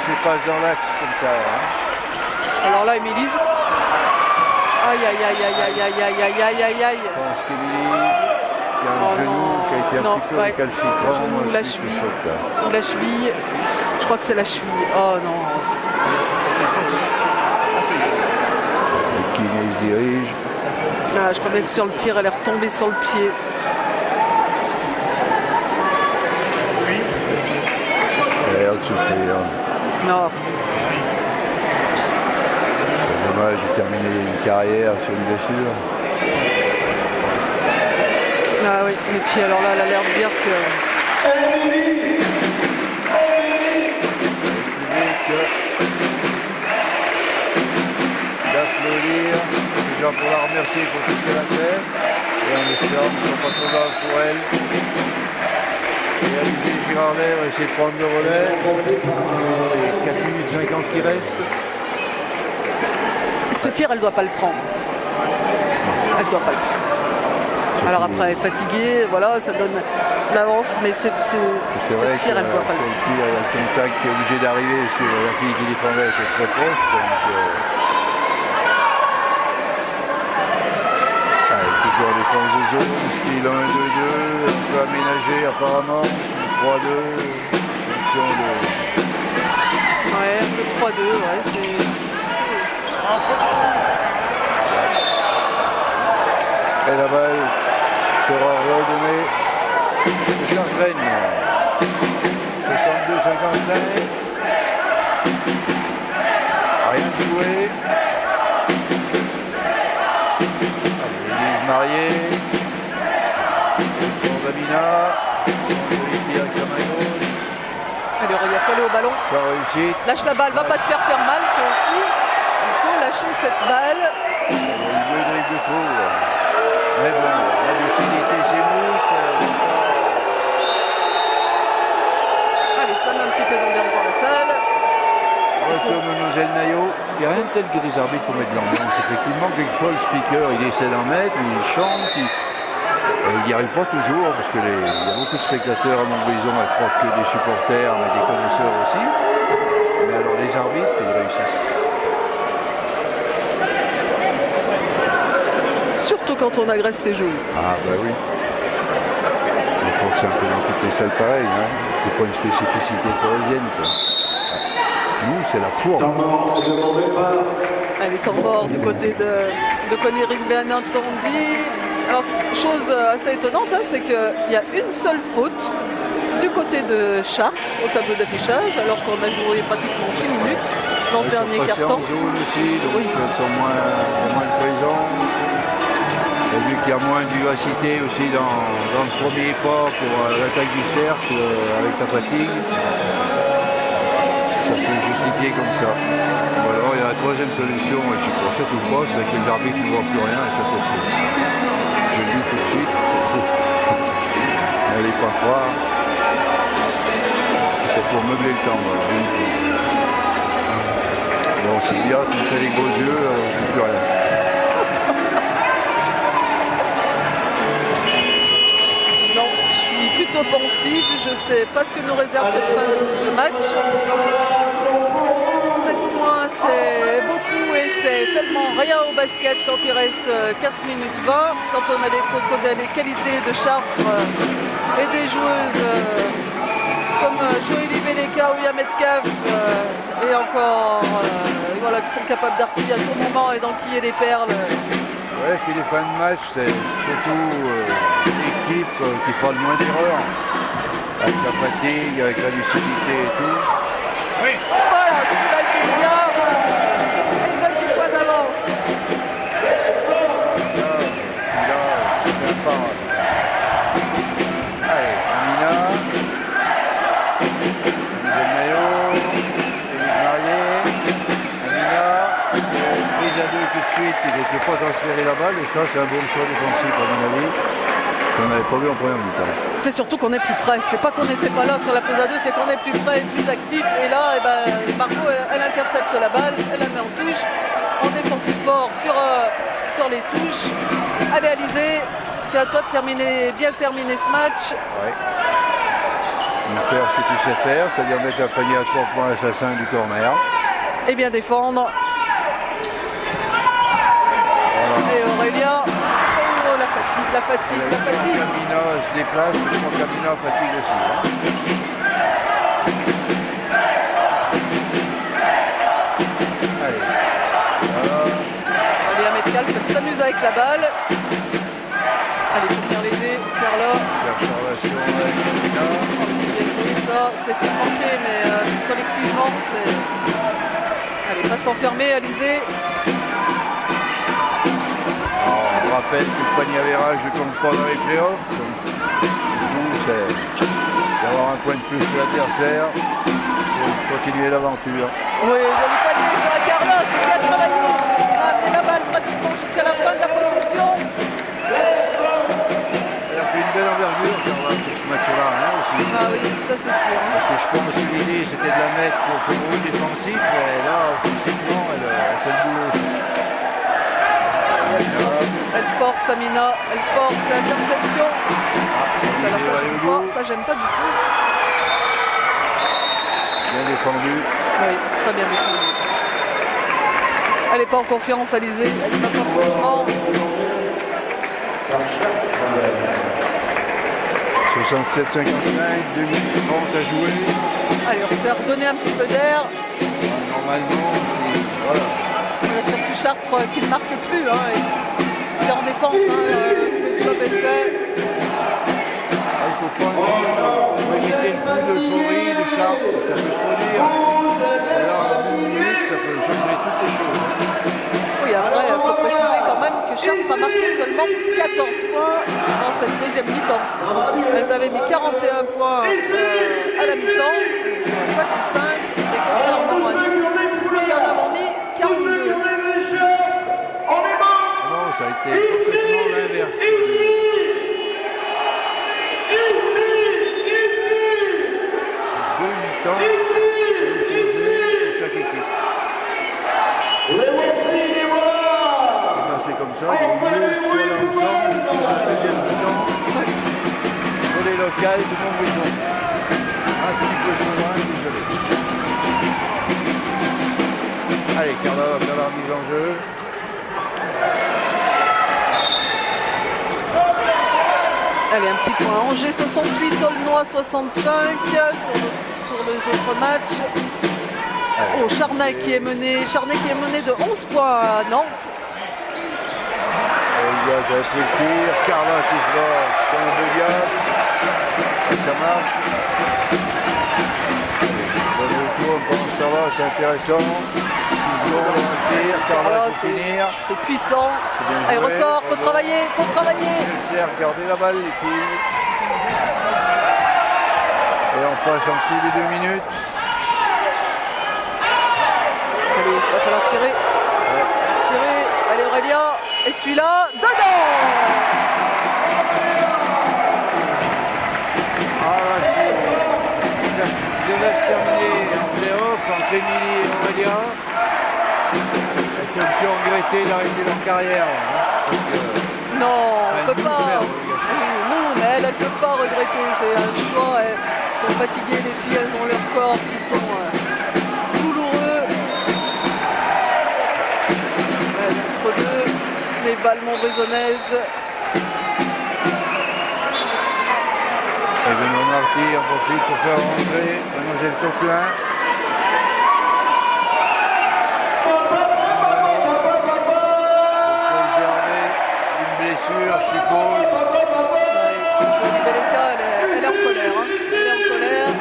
C'est passe dans l'axe comme ça. Hein. Alors là, Émilie. Aïe, aïe, aïe, aïe, aïe, aïe, aïe, aïe, aïe, aïe, aïe. Je pense qu'Émilie, qui a un genou qui a été un petit peu récalcitrant. Le genou ou la cheville. Ou la cheville. Je crois que c'est la cheville. Oh non. Le kiné se dirige. Ah, je crois bien que sur le tir, elle est retombée sur le pied. Elle a l'air de souffrir. Non. C'est dommage de terminer une carrière sur une blessure. Ah oui, et puis alors là, elle a l'air de dire que d'applaudir, déjà pour la remercier pour tout ce qu'elle a fait, et en espérant que ce ne soit pas trop grave pour elle. Et Alizé Girardet va essayer de prendre le relais. C'est 4 minutes 50 qui restent. ce tir, elle ne doit pas le prendre. Elle ne doit pas le prendre. Alors après, elle est fatiguée, voilà, ça donne l'avance, mais ce vrai tir, elle ne doit pas le le prendre. tir, il y a le contact qui est obligé d'arriver, parce que la fille qui défendait était très proche. Donc, toujours défense de zone, style 1-2-2, un peu aménagé apparemment, 3-2, fonction de... Ouais, un peu 3-2, ouais, c'est... Et la balle sera redonnée de Chartraine. 62-55. Rien de joué. Marié, Damina, avec sa main gauche. Alors, il a fallu au ballon. Ça réussit. Lâche la balle, va pas te faire mal, toi aussi. Il faut lâcher cette balle. Il veut une règle de cours. Mais bon, la lucidité s'émousse. Allez, ça met un petit peu d'ambiance dans la salle. Retourne Mlle Naillot. Il n'y a rien de tel que des arbitres pour mettre de l'ambiance. Effectivement, quelquefois, le speaker, il essaie d'en mettre, il chante, il n'y arrive pas toujours, parce qu'il y a beaucoup de spectateurs à Montbrison, et pas que des supporters, mais des connaisseurs aussi. Mais alors, les arbitres, ils réussissent. Surtout quand on agresse ses joueuses. Ah, bah oui. Je crois que c'est un peu dans toutes les salles pareil. Hein. C'est pas une spécificité parisienne, ça. Nous, c'est la fourbe. Elle est en mort du côté de Connery, bien entendu. Alors, chose assez étonnante, hein, c'est qu'il y a une seule faute du côté de Chartres au tableau d'affichage, alors qu'on a joué pratiquement 6 minutes dans ce dernier quart-temps. Aussi, donc Oui. ils sont moins de présence. Et vu qu'il y a moins de vivacité aussi dans le premier pas pour l'attaque du cercle avec la fatigue, ça peut justifier comme ça. Ou alors il y a la troisième solution, et je sais pas, ce que je pense, c'est que les arbitres ne voient plus rien et ça c'est faux. Je le dis tout de suite, c'est faux. N'allez pas croire. C'était pour meubler le temps. Voilà. Bon, c'est bien, tu me fais les gros yeux, je ne dis plus rien. Non, je suis plutôt pensive, je ne sais pas ce que nous réserve cette fin de match. 7 points, c'est beaucoup et c'est tellement rien au basket quand il reste 4 minutes 20. Quand on a les qualités de Chartres et des joueuses comme Joëlie Beleka ou Yamed Kaf et encore voilà, qui sont capables d'artiller à tout moment et d'enquiller les perles. Ouais, puis les fins de match, c'est surtout l'équipe qui fera le moins d'erreurs. Avec la fatigue, avec la lucidité et tout. Oui. Voilà, celui-là il fait bien. Il donne du point d'avance. Là, c'est un parade. Allez, Amina. Mlle Naillot. Élise Marié. Amina. Prise à deux tout de suite, il ne peut pas transférer la balle. Et ça, c'est un bon choix défensif à mon avis. Qu'on n'avait pas vu en première mi-temps. C'est surtout qu'on est plus près. C'est pas qu'on n'était pas là sur la prise à deux, c'est qu'on est plus près et plus actif. Et là, Marco, elle intercepte la balle, elle la met en touche. On défend plus fort sur les touches. Allez, Alizé, c'est à toi de bien terminer ce match. Ouais. Donc faire ce que tu sais faire, c'est-à-dire mettre un panier à 3 points l'assassin du corner. Et bien défendre. Voilà. Et Aurélia. Oh, la fatigue. Camina se déplace, je crois que Camina fatigue aussi. Hein. Allez. Voilà. Allez, Ahmed Kalf, elle s'amuse avec la balle. Allez, pour venir l'aider, Carla. Observation avec Camina. Oh, c'est bien joué ça, c'est manqué, mais collectivement, c'est... Allez, pas s'enfermer, Alizé. rappelle que le panier avérage ne compte pas dans les playoffs. Donc, du coup, c'est d'avoir un point de plus que l'adversaire pour continuer l'aventure. Oui, joli panier sur la Carlos, c'est bien travaillé. On a amené la balle pratiquement jusqu'à la fin de la possession. Il a pris une belle envergure Carla, sur ce match-là aussi. Ah oui, ça c'est sûr. Hein. Parce que je pense que l'idée c'était de la mettre pour le rôle défensif, mais là, offensivement, elle fait le boulot. Elle force Amina, elle force l'interception. Alors ça j'aime pas du tout. Bien défendu. Oui, très bien défendu. Elle n'est pas en confiance, Alizé. Elle n'est pas en confiance. 67-55, 2 minutes 30 à jouer. Allez, on s'est redonné un petit peu d'air. Normalement, voilà. Il y a surtout Chartres qui ne marque plus. Hein. C'est en défense, le job est fait. Il ne faut pas éviter le coup d'euphorie de Chartres, ça peut se produire. Et là, en 10 minutes, ça peut changer toutes les choses. Oui, après, il faut préciser quand même que Chartres a marqué seulement 14 points dans cette deuxième mi-temps. Elles avaient mis 41 points à la mi-temps, elles sont à 55, et contrairement à nous, qui en avons mis 42. Non, ça a été complètement l'inverse. Deux mi-temps pour chaque équipe. C'est comme ça, il vaut mieux jouer dans le sens pour la deuxième mi-temps. Pour les locales de Montbrison. Un petit peu chauvin, désolé. Allez, Carla va faire la mise en jeu. Allez, un petit point. Angers 68, Aulnois 65 sur les autres matchs. Oh, Charnay qui est mené de 11 points à Nantes. Il y a réfléchir, Carla qui se bat sur un beau diable. Ça marche. Bon retour, bon ça va, c'est intéressant. 6 secondes, on tire, Carla pour finir. C'est puissant. Allez, joué. ressort, faut travailler. Je sais, regardez la balle les filles. Et on passe en dessous des 2 minutes. Allez, il va falloir tirer. Tirer. Allez Aurélia. Et celui-là, dedans. Ah là, ça devait se terminer en play-off entre Émilie et Aurélia. Elles peuvent plus regretter d'arrêter leur carrière. Parce que, Non, on ne peut nous, pas. merde. Non, mais elle ne peut pas regretter. C'est un choix. Elles sont fatiguées, les filles. Elles ont leur corps qui sont douloureux. Entre deux, les balles montbrésonnaises. Et Benoît Marty en profite pour faire rentrer Mademoiselle Coquelin. Préserver d'une blessure, je suppose. C'est le joueur du Belleca, elle est en colère. Hein. Elle est en colère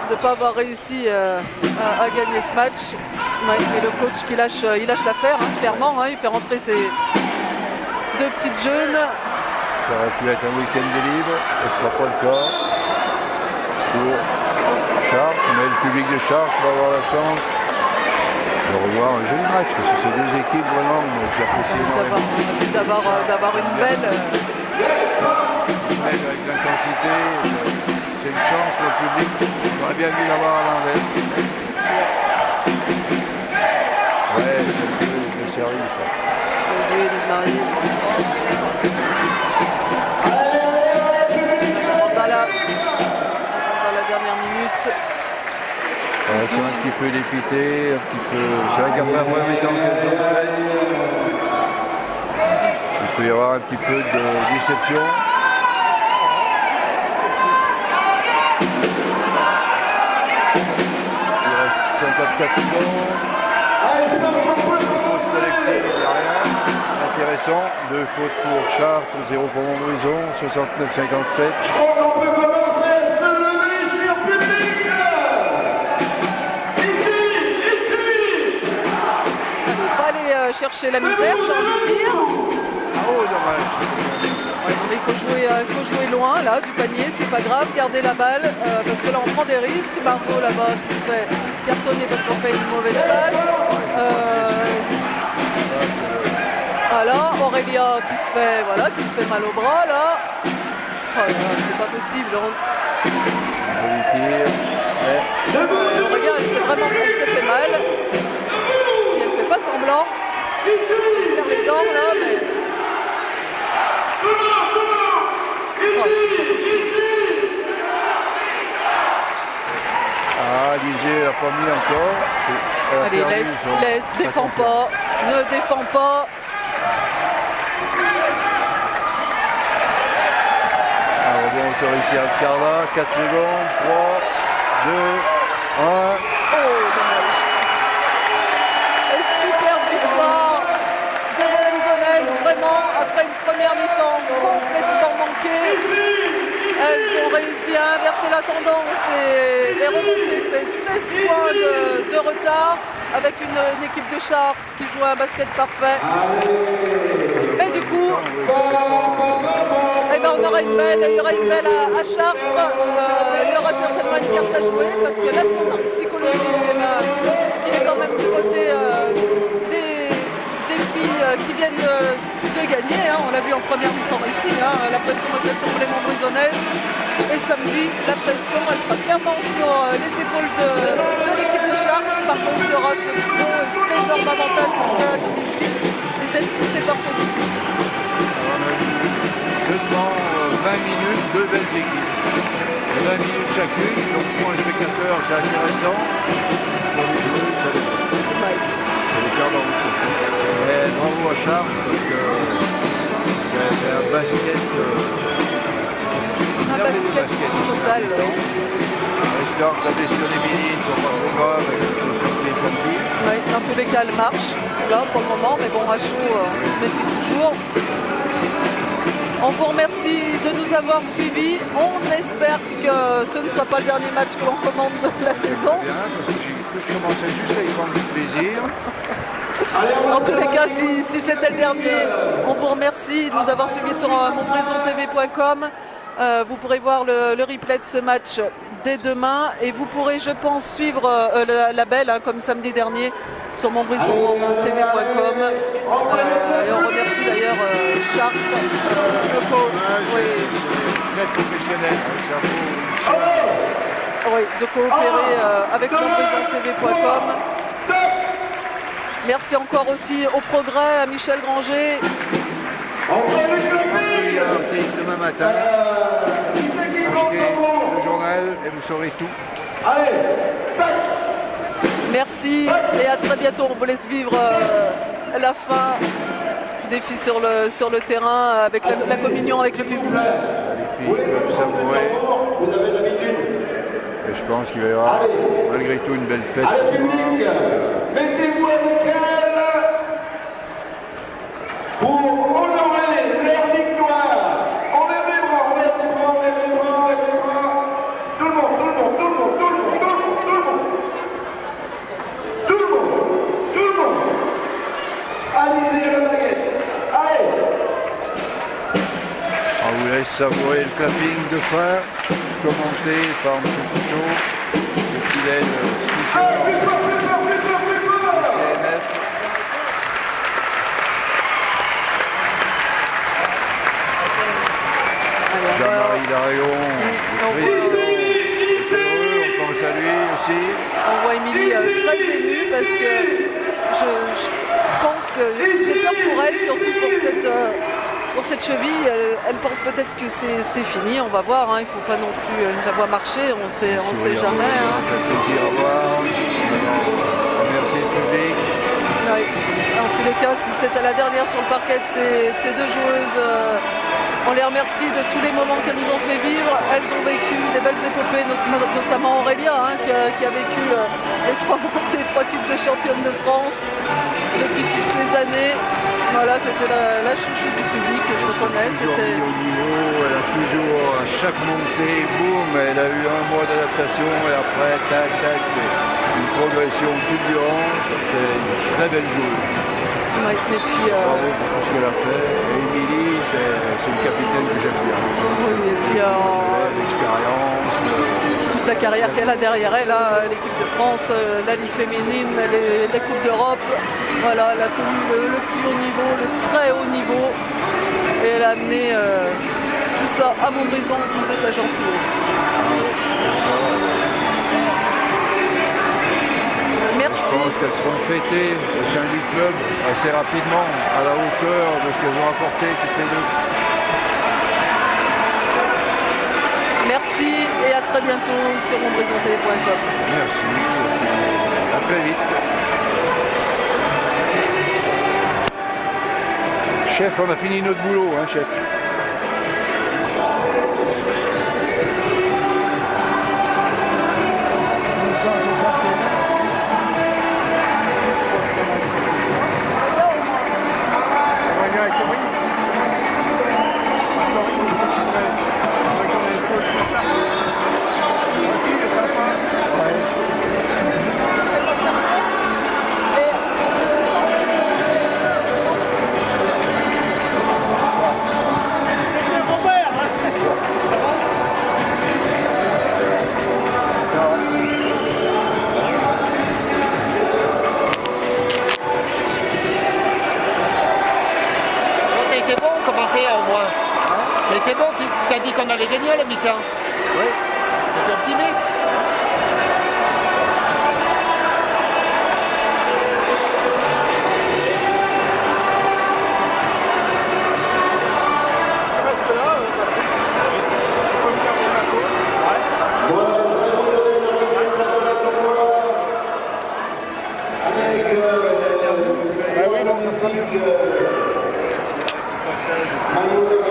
de ne pas avoir réussi à gagner ce match. Ouais, et le coach qui lâche l'affaire, hein, clairement. Hein, il fait rentrer ses deux petites jeunes. Ça aurait pu être un week-end de libre, ce ne sera pas le cas pour Chartres, mais le public de Chartres va avoir la chance de revoir un joli match, parce que c'est deux équipes vraiment qui apprécient énormément. D'avoir une belle. Avec l'intensité, c'est une chance pour le public. On aurait bien vu l'avoir à l'envers. C'est sûr. Ouais, c'est le service. J'ai joué Elise Marie. Dans la dernière minute. Ouais, c'est un petit peu dépité, un petit peu. C'est vrai qu'après la première mi-temps qu'elles ont fait, il peut y avoir un petit peu de déception. Il reste 54 secondes. Faute collectée, il n'y a rien. Intéressant. 2 fautes pour Chartres, 0 pour Montbrison, 69-57. Je crois qu'on peut commencer à se lever, cher public. Allez, pas aller chercher chercher la misère, j'ai envie de dire. Oh, dommage. Ouais, mais il faut jouer loin là du panier, c'est pas grave, garder la balle parce que là on prend des risques. Margot là-bas qui se fait cartonner parce qu'on fait une mauvaise passe. Voilà, Aurélia qui se fait mal au bras là. Oh là là, c'est pas possible. Joli tir. Regarde, elle s'est fait mal. Et elle fait pas semblant. Elle serre les dents là, mais. Oh, c'est pas possible. Ah, Ligier n'a pas mis encore. Elle a Allez, perdu, laisse, défends pas. Ne défends pas. Rebond autorité à Carla, 4 secondes, 3, 2, 1. Oh, dommage. Et superbe victoire de Montbrison, vraiment, après une première mi-temps complètement manquée. Elles ont réussi à inverser la tendance et remonter ces 16 points de retard avec une équipe de Chartres qui joue un basket parfait. Et du coup, eh ben il y aura une belle à Chartres. Il y aura certainement une carte à jouer parce que l'ascendant psychologique, il est quand même du côté des filles qui viennent de gagner. Hein. On l'a vu en première mi-temps ici, hein. La pression est sur les Montbrisonnaises. Et samedi, la pression, elle sera clairement sur les épaules de l'équipe de Chartres. Par contre, il y aura ce énorme avantage de jouer à domicile et d'être poussé par son public. Seulement 20 minutes, deux belles équipes. 20 minutes chacune, donc pour un spectateur, c'est intéressant. Pour les joueurs, ça dépend. C'est les perdants. Mais bravo à Chartres, parce que c'est un basket. Un basket total. J'espère que la blessure des Mini ne sont pas trop graves et que ce sont les samedis. Oui, dans tous les cas, elle marche, là, pour le moment. Mais bon, à chaud, on se méfie toujours. On vous remercie de nous avoir suivis. On espère que ce ne soit pas le dernier match que l'on commande de la saison. Bien, parce que je commençais juste à y prendre du plaisir. En tous les cas, si c'était le dernier, on vous remercie de nous avoir suivis sur montbrisontv.com. Vous pourrez voir le replay de ce match dès demain et vous pourrez, je pense, suivre la belle comme samedi dernier sur montbrisontv.com. Et on remercie d'ailleurs Chartres, de coopérer avec montbrisontv.com. Merci encore aussi au Progrès, à Michel Granger. Demain matin, achetez le journal et vous saurez tout. Merci et à très bientôt. On vous laisse vivre la fin des filles sur le terrain avec la communion avec le public. Les filles peuvent savourer. Et je pense qu'il va y avoir malgré tout une belle fête. Mettez-vous avec elle pour honorer leur victoire. On lève les bras, on lève les bras, on lève les bras, on lève les bras. Tout le monde, tout le monde, tout le monde, tout le monde, tout le monde, tout le monde, tout le monde, tout le monde. Allez, la baguette. Allez. On vous laisse savourer le clapping de fin, commenté par M. Pouchot, le fidèle speaker. Jean-Marie Daragon, on pense à lui aussi. On voit Émilie très émue parce que je pense que j'ai peur pour elle, surtout pour cette cheville. Elle pense peut-être que c'est fini, on va voir. Hein. Il ne faut pas non plus la voir marcher, on sait jamais. Hein. Ça fait plaisir à voir. Merci le public. Ouais. En tous les cas, si c'était la dernière sur le parquet de ces deux joueuses, on les remercie de tous les moments qu'elles nous ont fait vivre. Elles ont vécu des belles épopées, notamment Aurélia, hein, qui a vécu les 3 montées, 3 titres de championne de France depuis toutes ces années. Voilà, c'était la chouchou du public que je reconnais. C'était au niveau, elle a toujours, à chaque montée, boum, elle a eu un mois d'adaptation et après, tac, tac, une progression fulgurante. C'est une très belle joueuse. Ouais, et puis, Bravo pour tout ce qu'elle a fait. Et Émilie, c'est une capitaine que j'aime bien. oui, et puis L'expérience. toute la carrière qu'elle a derrière elle, hein, l'équipe de France, la Ligue féminine, les Coupes d'Europe. Voilà, elle a connu le plus haut niveau, le très haut niveau. Et elle a amené tout ça à Montbrison en plus de sa gentillesse. Je Merci. pense qu'elles seront fêtées au sein du club assez rapidement, à la hauteur de ce qu'elles ont apporté toutes les deux. Merci et à très bientôt sur montbrisontélé.com. Merci. À très vite. Chef, on a fini notre boulot, hein, chef. C'était bon, commentaire au moins. C'était bon, tu as dit qu'on allait gagner à la mi-temps. Oui. T'es optimiste. Mario